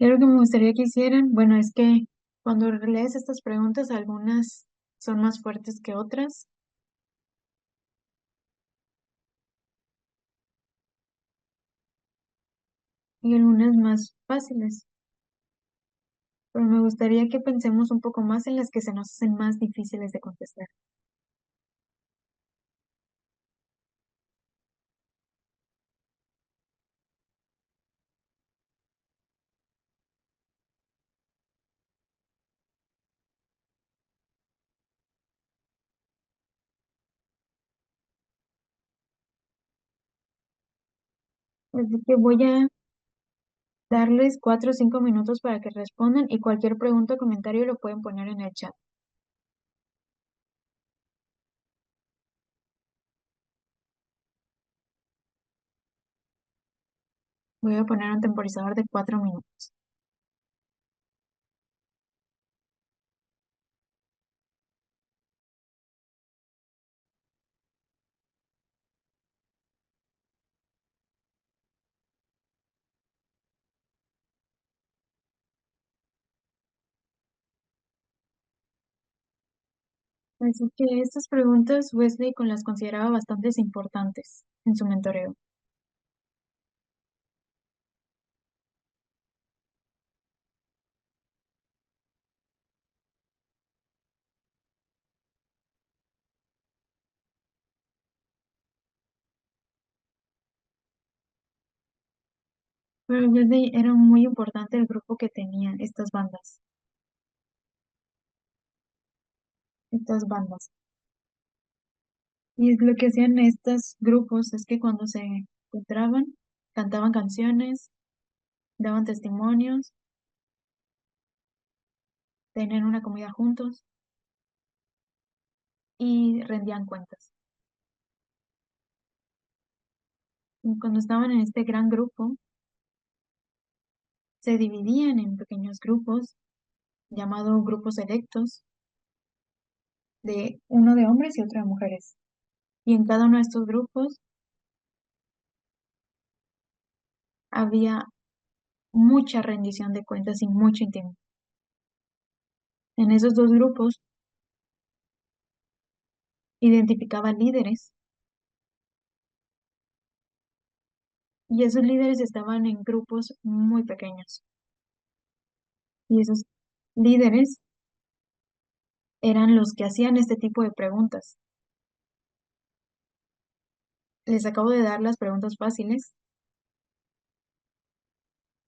Y algo que me gustaría que hicieran, bueno, es que cuando lees estas preguntas, algunas son más fuertes que otras y algunas más fáciles. Pero me gustaría que pensemos un poco más en las que se nos hacen más difíciles de contestar. Así que voy a darles 4 o 5 minutos para que respondan y cualquier pregunta o comentario lo pueden poner en el chat. Voy a poner un temporizador de 4 minutos. Así que estas preguntas Wesley con las consideraba bastante importantes en su mentoreo. Pero Wesley era muy importante el grupo que tenía estas bandas. Y lo que hacían estos grupos es que cuando se encontraban, cantaban canciones, daban testimonios, tenían una comida juntos y rendían cuentas. Y cuando estaban en este gran grupo, se dividían en pequeños grupos, llamados grupos selectos, de uno de hombres y otro de mujeres. Y en cada uno de estos grupos había mucha rendición de cuentas y mucha intimidad. En esos dos grupos identificaba líderes y esos líderes estaban en grupos muy pequeños. Y esos líderes eran los que hacían este tipo de preguntas. Les acabo de dar las preguntas fáciles,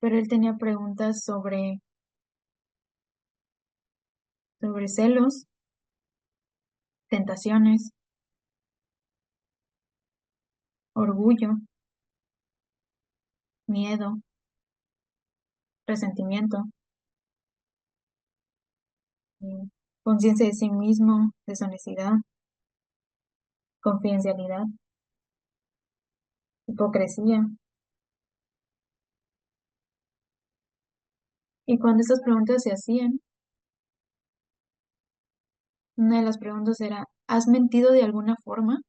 pero él tenía preguntas sobre celos, tentaciones, orgullo, miedo, resentimiento, conciencia de sí mismo, deshonestidad, confidencialidad, hipocresía. Y cuando estas preguntas se hacían, una de las preguntas era, ¿has mentido de alguna forma?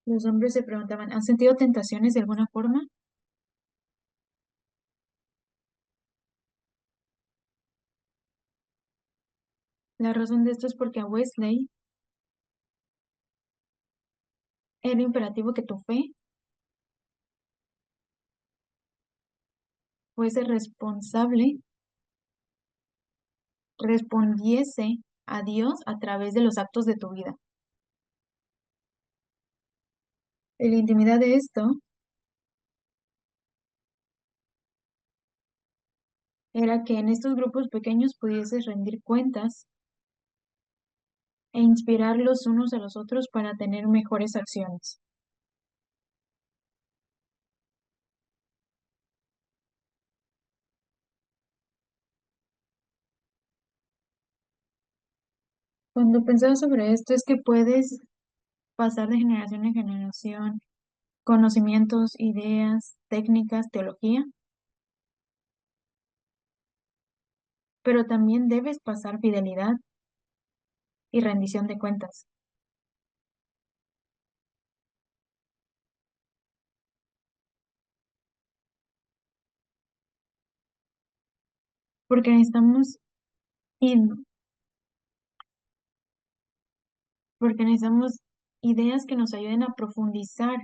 Los hombres se preguntaban, ¿han sentido tentaciones de alguna forma? La razón de esto es porque a Wesley era imperativo que tu fe fuese responsable, respondiese a Dios a través de los actos de tu vida. Y la intimidad de esto era que en estos grupos pequeños pudieses rendir cuentas e inspirar los unos a los otros para tener mejores acciones. Cuando pensaba sobre esto es que puedes pasar de generación en generación conocimientos, ideas, técnicas, teología, pero también debes pasar fidelidad y rendición de cuentas, porque necesitamos, in- porque necesitamos ideas que nos ayuden a profundizar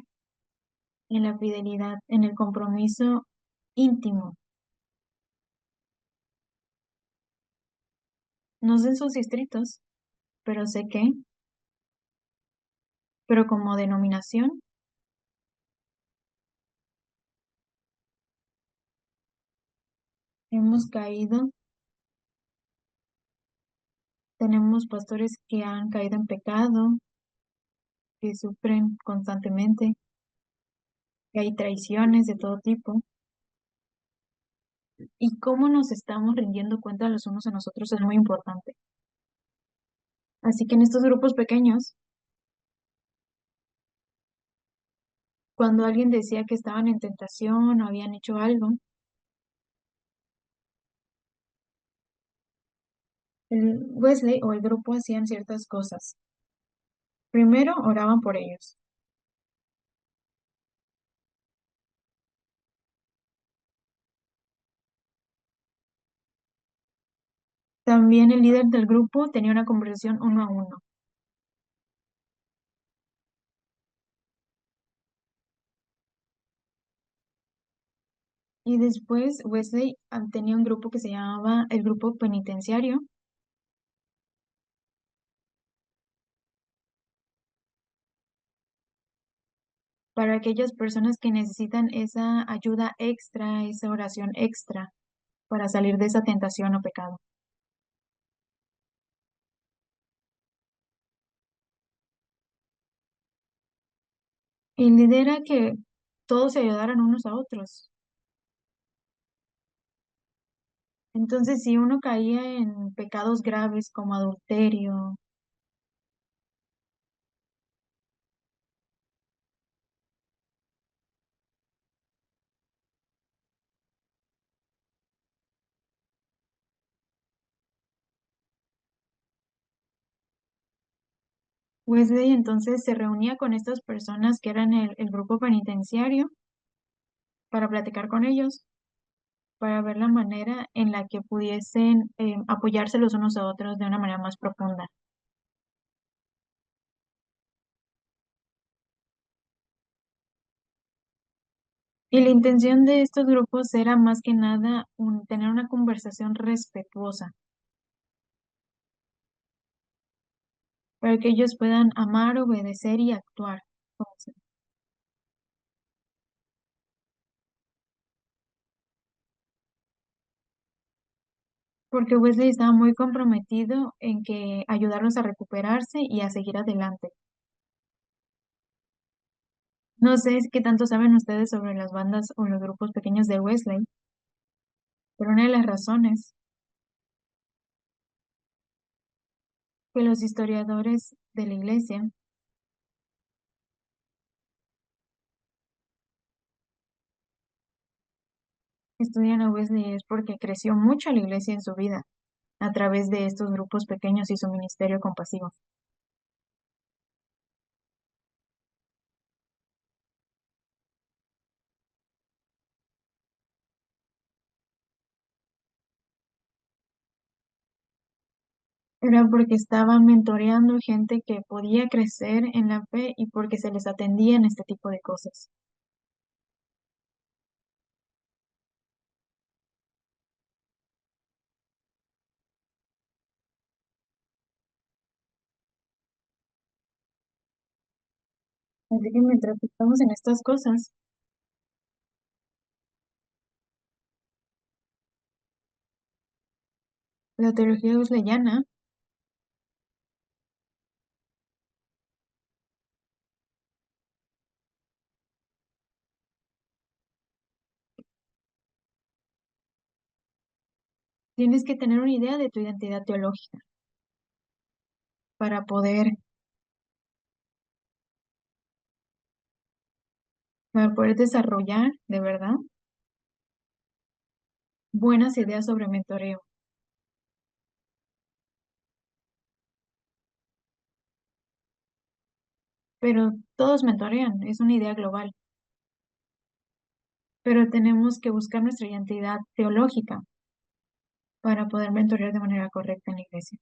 en la fidelidad, en el compromiso íntimo. No sé en sus distritos, pero sé que, pero como denominación, hemos caído, tenemos pastores que han caído en pecado, que sufren constantemente, que hay traiciones de todo tipo, y cómo nos estamos rindiendo cuenta los unos a nosotros es muy importante. Así que en estos grupos pequeños, cuando alguien decía que estaban en tentación o habían hecho algo, el Wesley o el grupo hacían ciertas cosas. Primero, oraban por ellos. También el líder del grupo tenía una conversación uno a uno. Y después Wesley tenía un grupo que se llamaba el grupo penitenciario para aquellas personas que necesitan esa ayuda extra, esa oración extra para salir de esa tentación o pecado. Y lidera que todos se ayudaran unos a otros. Entonces, si uno caía en pecados graves como adulterio, Wesley entonces se reunía con estas personas que eran el grupo penitenciario para platicar con ellos, para ver la manera en la que pudiesen apoyarse los unos a otros de una manera más profunda. Y la intención de estos grupos era más que nada tener una conversación respetuosa, para que ellos puedan amar, obedecer y actuar. Porque Wesley estaba muy comprometido en que ayudarlos a recuperarse y a seguir adelante. No sé qué tanto saben ustedes sobre las bandas o los grupos pequeños de Wesley, pero una de las razones que los historiadores de la iglesia estudian a Wesley es porque creció mucho la iglesia en su vida a través de estos grupos pequeños y su ministerio compasivo. Era porque estaban mentoreando gente que podía crecer en la fe y porque se les atendía en este tipo de cosas. Así que mientras estamos en estas cosas, la teología wesleyana, tienes que tener una idea de tu identidad teológica para poder para poder desarrollar, de verdad, buenas ideas sobre mentoreo. Pero todos mentorean, es una idea global, pero tenemos que buscar nuestra identidad teológica para poder mentorear de manera correcta en la iglesia.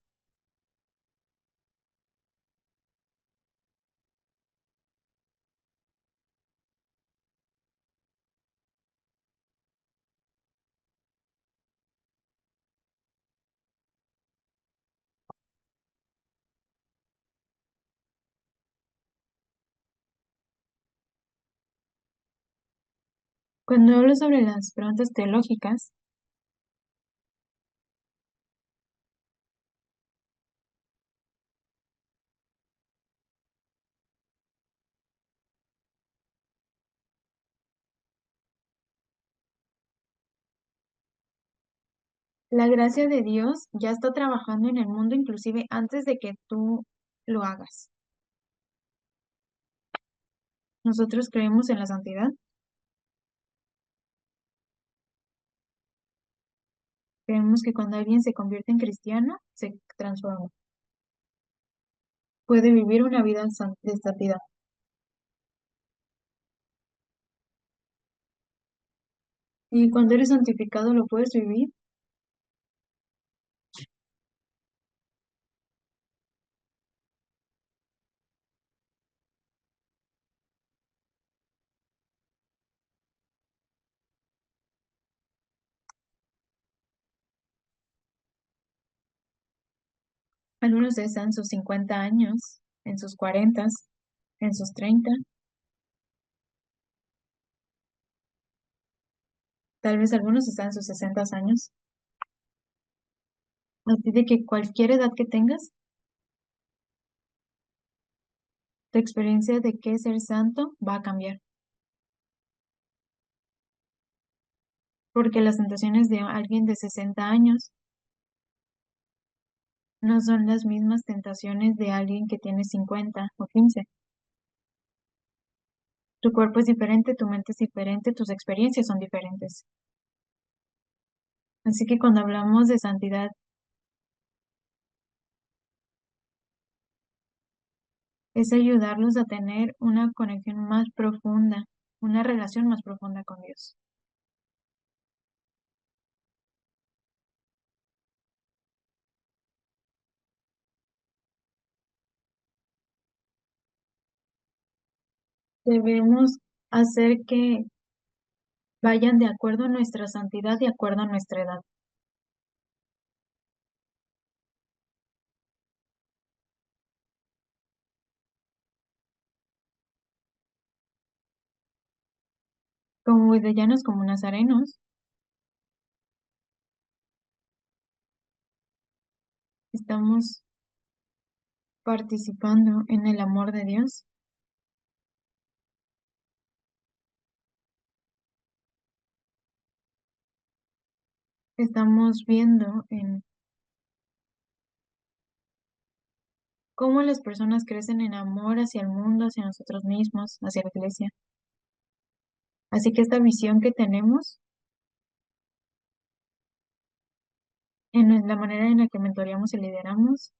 Cuando hablo sobre las preguntas teológicas, la gracia de Dios ya está trabajando en el mundo inclusive antes de que tú lo hagas. Nosotros creemos en la santidad, creemos que cuando alguien se convierte en cristiano, se transforma, puede vivir una vida de santidad. Y cuando eres santificado, lo puedes vivir. Algunos están en sus 50 años, en sus 40, en sus 30, tal vez algunos están en sus 60 años. Así de que cualquier edad que tengas, tu experiencia de qué es ser santo va a cambiar, porque las tentaciones de alguien de 60 años no son las mismas tentaciones de alguien que tiene 50 o 15. Tu cuerpo es diferente, tu mente es diferente, tus experiencias son diferentes. Así que cuando hablamos de santidad, es ayudarlos a tener una conexión más profunda, una relación más profunda con Dios. Debemos hacer que vayan de acuerdo a nuestra santidad, de acuerdo a nuestra edad. Como budellanos, como nazarenos, estamos participando en el amor de Dios. Estamos viendo en cómo las personas crecen en amor hacia el mundo, hacia nosotros mismos, hacia la iglesia. Así que esta visión que tenemos en la manera en la que mentoreamos y lideramos,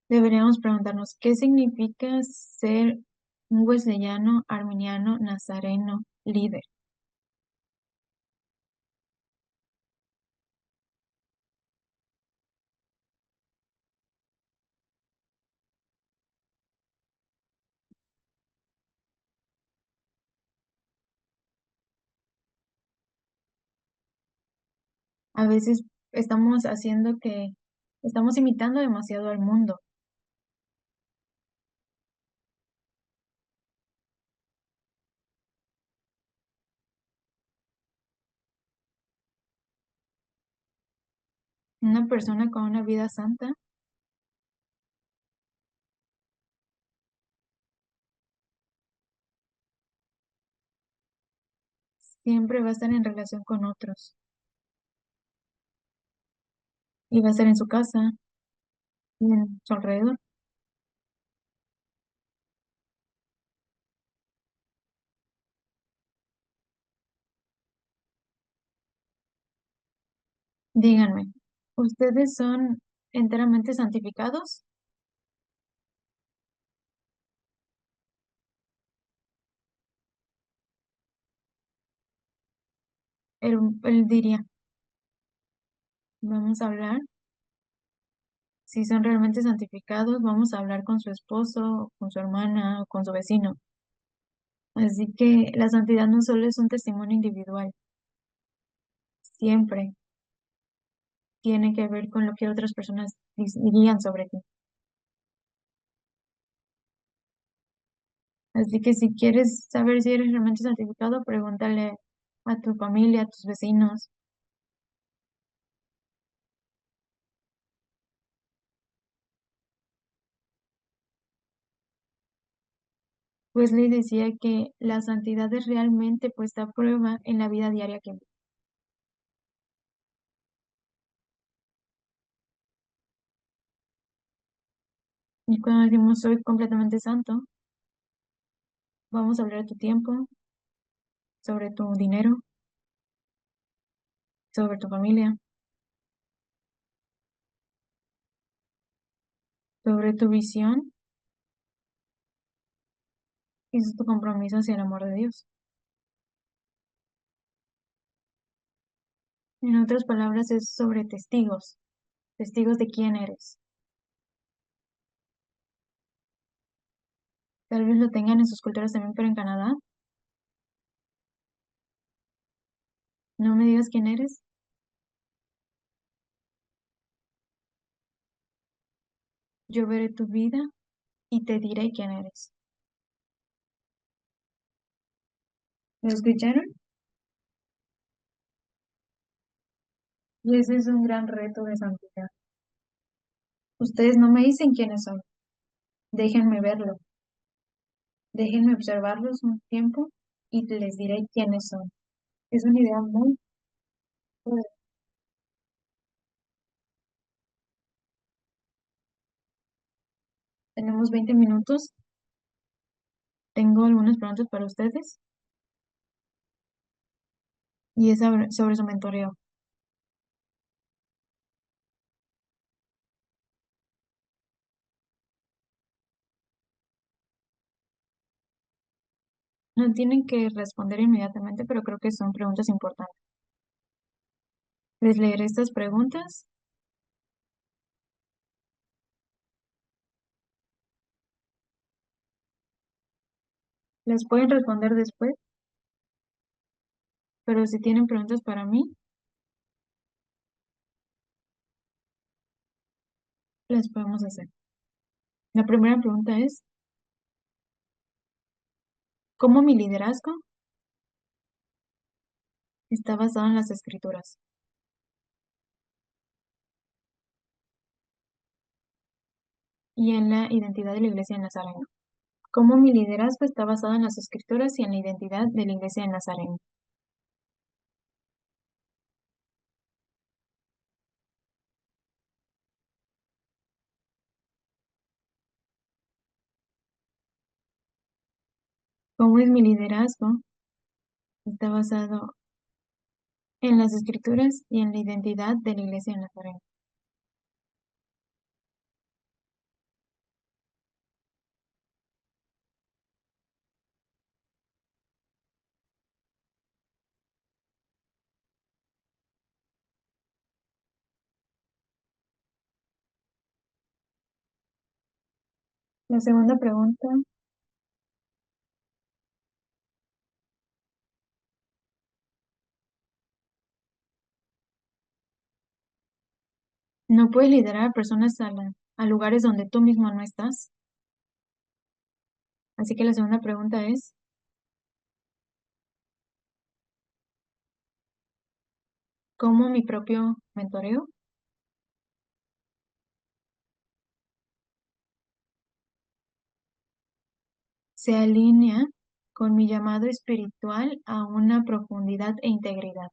deberíamos preguntarnos qué significa ser un wesleyano, arminiano, nazareno, líder. A veces estamos haciendo que estamos imitando demasiado al mundo. Una persona con una vida santa Siempre va a estar en relación con otros y va a estar en su casa y en su alrededor. Díganme, ¿ustedes son enteramente santificados? Él diría, vamos a hablar, si son realmente santificados, vamos a hablar con su esposo, con su hermana o con su vecino. Así que la santidad no solo es un testimonio individual, siempre tiene que ver con lo que otras personas dirían sobre ti. Así que si quieres saber si eres realmente santificado, pregúntale a tu familia, a tus vecinos. Wesley decía que la santidad es realmente puesta a prueba en la vida diaria que vive. Y cuando decimos soy completamente santo, vamos a hablar de tu tiempo, sobre tu dinero, sobre tu familia, sobre tu visión y es tu compromiso hacia el amor de Dios. En otras palabras, es sobre testigos, testigos de quién eres. Tal vez lo tengan en sus culturas también, pero en Canadá, no me digas quién eres, yo veré tu vida y te diré quién eres. ¿Lo escucharon? Y ese es un gran reto de santidad. Ustedes no me dicen quiénes son, déjenme verlo, déjenme observarlos un tiempo y les diré quiénes son. Es una idea muy fuerte. Tenemos 20 minutos. Tengo algunas preguntas para ustedes y es sobre su mentoreo. No tienen que responder inmediatamente, pero creo que son preguntas importantes. Les leeré estas preguntas. Las pueden responder después, pero si tienen preguntas para mí, las podemos hacer. La primera pregunta es, ¿cómo mi liderazgo está basado en las escrituras y en la identidad de la iglesia de Nazareno? ¿Cómo mi liderazgo está basado en las escrituras y en la identidad de la iglesia de Nazareno? ¿Cómo es mi liderazgo? Está basado en las escrituras y en la identidad de la iglesia de Nazareno. La segunda pregunta, ¿no puedes liderar a personas a lugares donde tú mismo no estás? Así que la segunda pregunta es, ¿cómo mi propio mentoreo se alinea con mi llamado espiritual a una profundidad e integridad.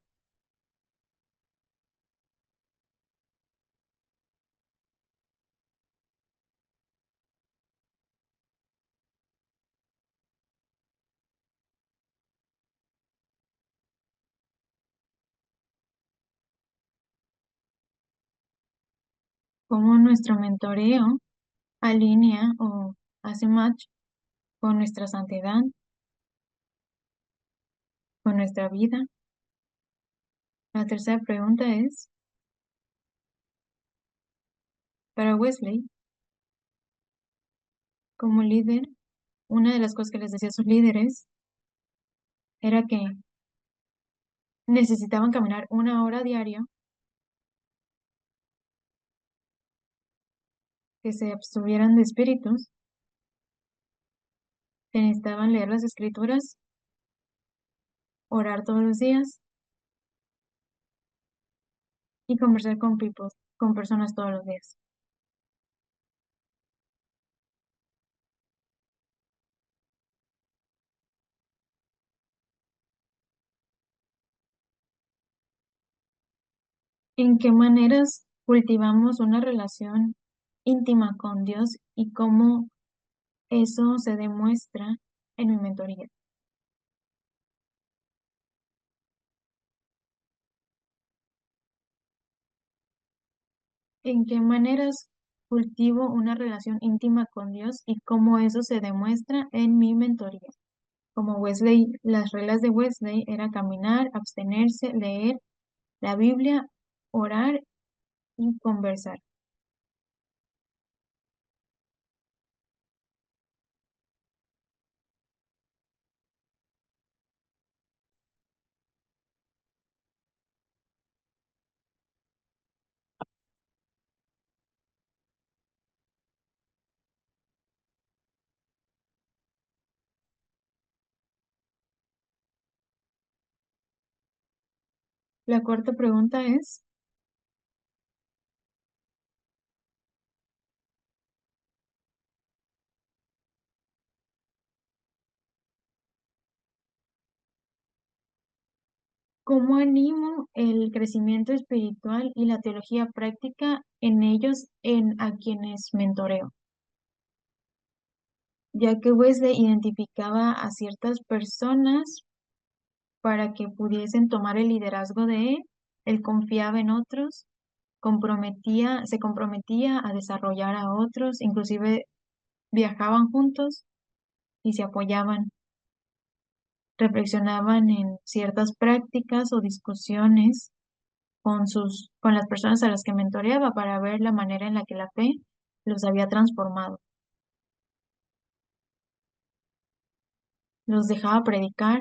Como nuestro mentoreo alinea o hace match con nuestra santidad, con nuestra vida. La tercera pregunta es, para Wesley, como líder, una de las cosas que les decía a sus líderes era que necesitaban caminar 1 hora diario, que se abstuvieran de espíritus, que necesitaban leer las escrituras, orar todos los días y conversar con personas todos los días. ¿En qué maneras cultivamos una relación íntima con Dios y cómo eso se demuestra en mi mentoría? ¿En qué maneras cultivo una relación íntima con Dios y cómo eso se demuestra en mi mentoría? Como Wesley, las reglas de Wesley era caminar, abstenerse, leer la Biblia, orar y conversar. La cuarta pregunta es, ¿cómo animo el crecimiento espiritual y la teología práctica en ellos, en a quienes mentoreo? Ya que Wesley identificaba a ciertas personas para que pudiesen tomar el liderazgo de él confiaba en otros, se comprometía a desarrollar a otros, inclusive viajaban juntos y se apoyaban, reflexionaban en ciertas prácticas o discusiones con las personas a las que mentoreaba para ver la manera en la que la fe los había transformado. Los dejaba predicar.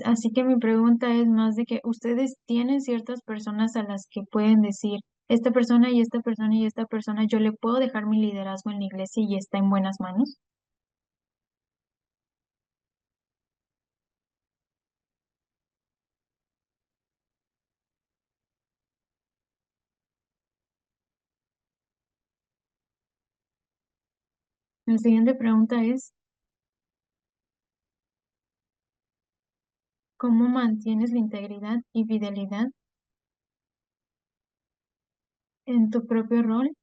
Así que mi pregunta es más de que ustedes tienen ciertas personas a las que pueden decir, esta persona y esta persona y esta persona, yo le puedo dejar mi liderazgo en la iglesia y está en buenas manos. La siguiente pregunta es, ¿cómo mantienes la integridad y fidelidad en tu propio rol?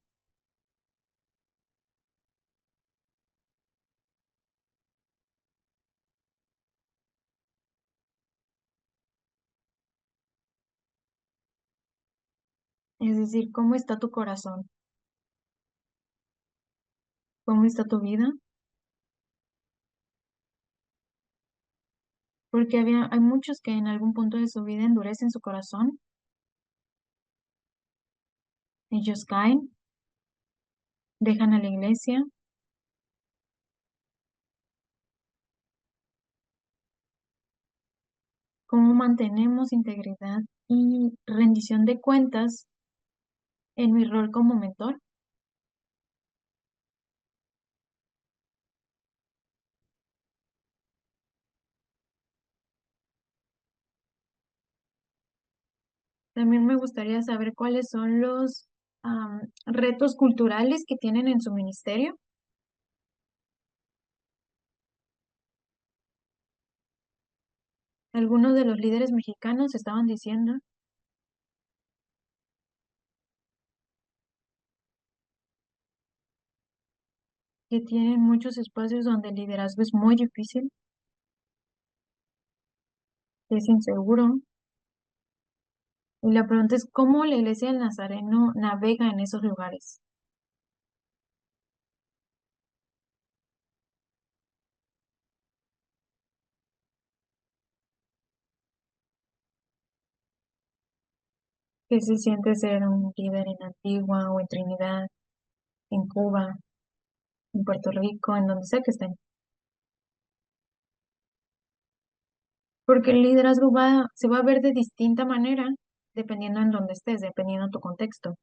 Es decir, ¿cómo está tu corazón? ¿Cómo está tu vida? Porque hay muchos que en algún punto de su vida endurecen su corazón, ellos caen, dejan a la iglesia. ¿Cómo mantenemos integridad y rendición de cuentas en mi rol como mentor? También me gustaría saber cuáles son los retos culturales que tienen en su ministerio. Algunos de los líderes mexicanos estaban diciendo que tienen muchos espacios donde el liderazgo es muy difícil, que es inseguro. Y la pregunta es, ¿cómo la iglesia del Nazareno navega en esos lugares? ¿Qué se siente ser un líder en Antigua o en Trinidad, en Cuba, en Puerto Rico, en donde sea que estén? Porque el liderazgo se va a ver de distinta manera dependiendo en donde estés, dependiendo de tu contexto.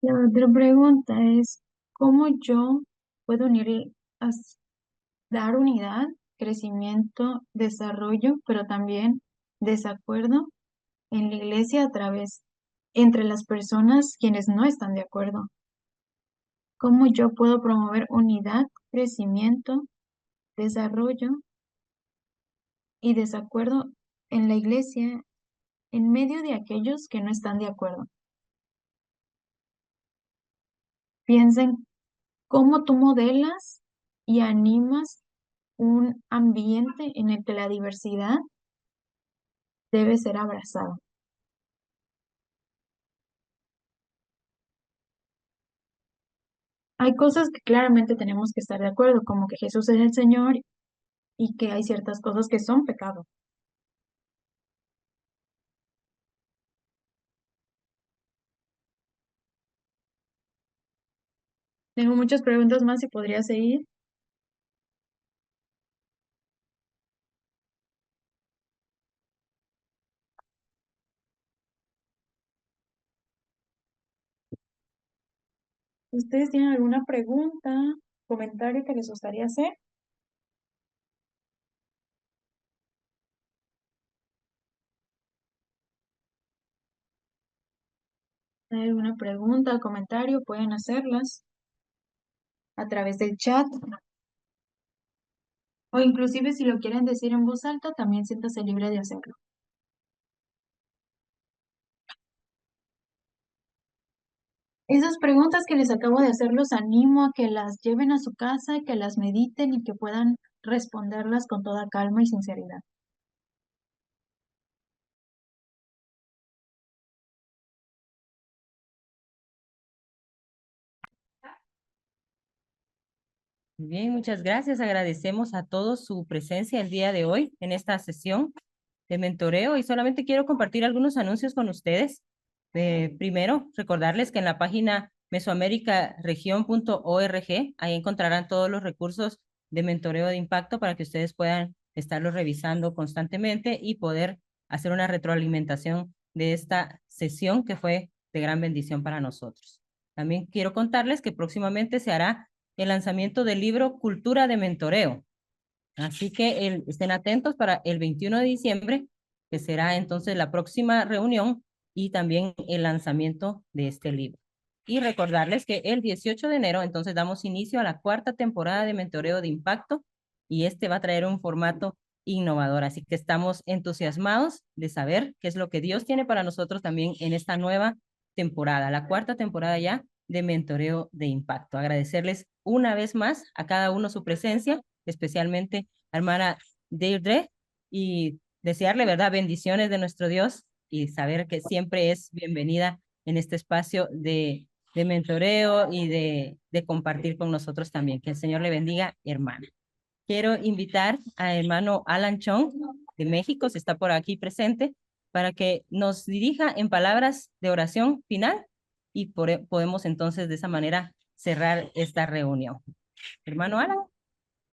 La otra pregunta es, ¿cómo yo puedo dar unidad, crecimiento, desarrollo, pero también desacuerdo en la iglesia a través entre las personas quienes no están de acuerdo? ¿Cómo yo puedo promover unidad, crecimiento, desarrollo y desacuerdo en la iglesia en medio de aquellos que no están de acuerdo? Piensen cómo tú modelas y animas un ambiente en el que la diversidad debe ser abrazada. Hay cosas que claramente tenemos que estar de acuerdo, como que Jesús es el Señor y que hay ciertas cosas que son pecado. Tengo muchas preguntas más y podría seguir. ¿Ustedes tienen alguna pregunta, comentario que les gustaría hacer? ¿Hay alguna pregunta o comentario? Pueden hacerlas a través del chat o inclusive si lo quieren decir en voz alta, también siéntase libre de hacerlo. Esas preguntas que les acabo de hacer los animo a que las lleven a su casa, que las mediten y que puedan responderlas con toda calma y sinceridad. Bien, muchas gracias. Agradecemos a todos su presencia el día de hoy en esta sesión de mentoreo y solamente quiero compartir algunos anuncios con ustedes. Primero, recordarles que en la página mesoamericaregion.org, ahí encontrarán todos los recursos de mentoreo de impacto para que ustedes puedan estarlos revisando constantemente y poder hacer una retroalimentación de esta sesión que fue de gran bendición para nosotros. También quiero contarles que próximamente se hará el lanzamiento del libro Cultura de Mentoreo. Así que estén atentos para el 21 de diciembre, que será entonces la próxima reunión y también el lanzamiento de este libro. Y recordarles que el 18 de enero entonces damos inicio a la cuarta temporada de Mentoreo de Impacto y este va a traer un formato innovador. Así que estamos entusiasmados de saber qué es lo que Dios tiene para nosotros también en esta nueva temporada, la cuarta temporada ya de Mentoreo de Impacto. Agradecerles una vez más a cada uno su presencia, especialmente a hermana Deirdre, y desearle, ¿verdad?, bendiciones de nuestro Dios y saber que siempre es bienvenida en este espacio de mentoreo y de compartir con nosotros también. Que el Señor le bendiga, hermana. Quiero invitar a hermano Alan Chong de México, si está por aquí presente, para que nos dirija en palabras de oración final y podemos entonces de esa manera cerrar esta reunión. Hermano Alan.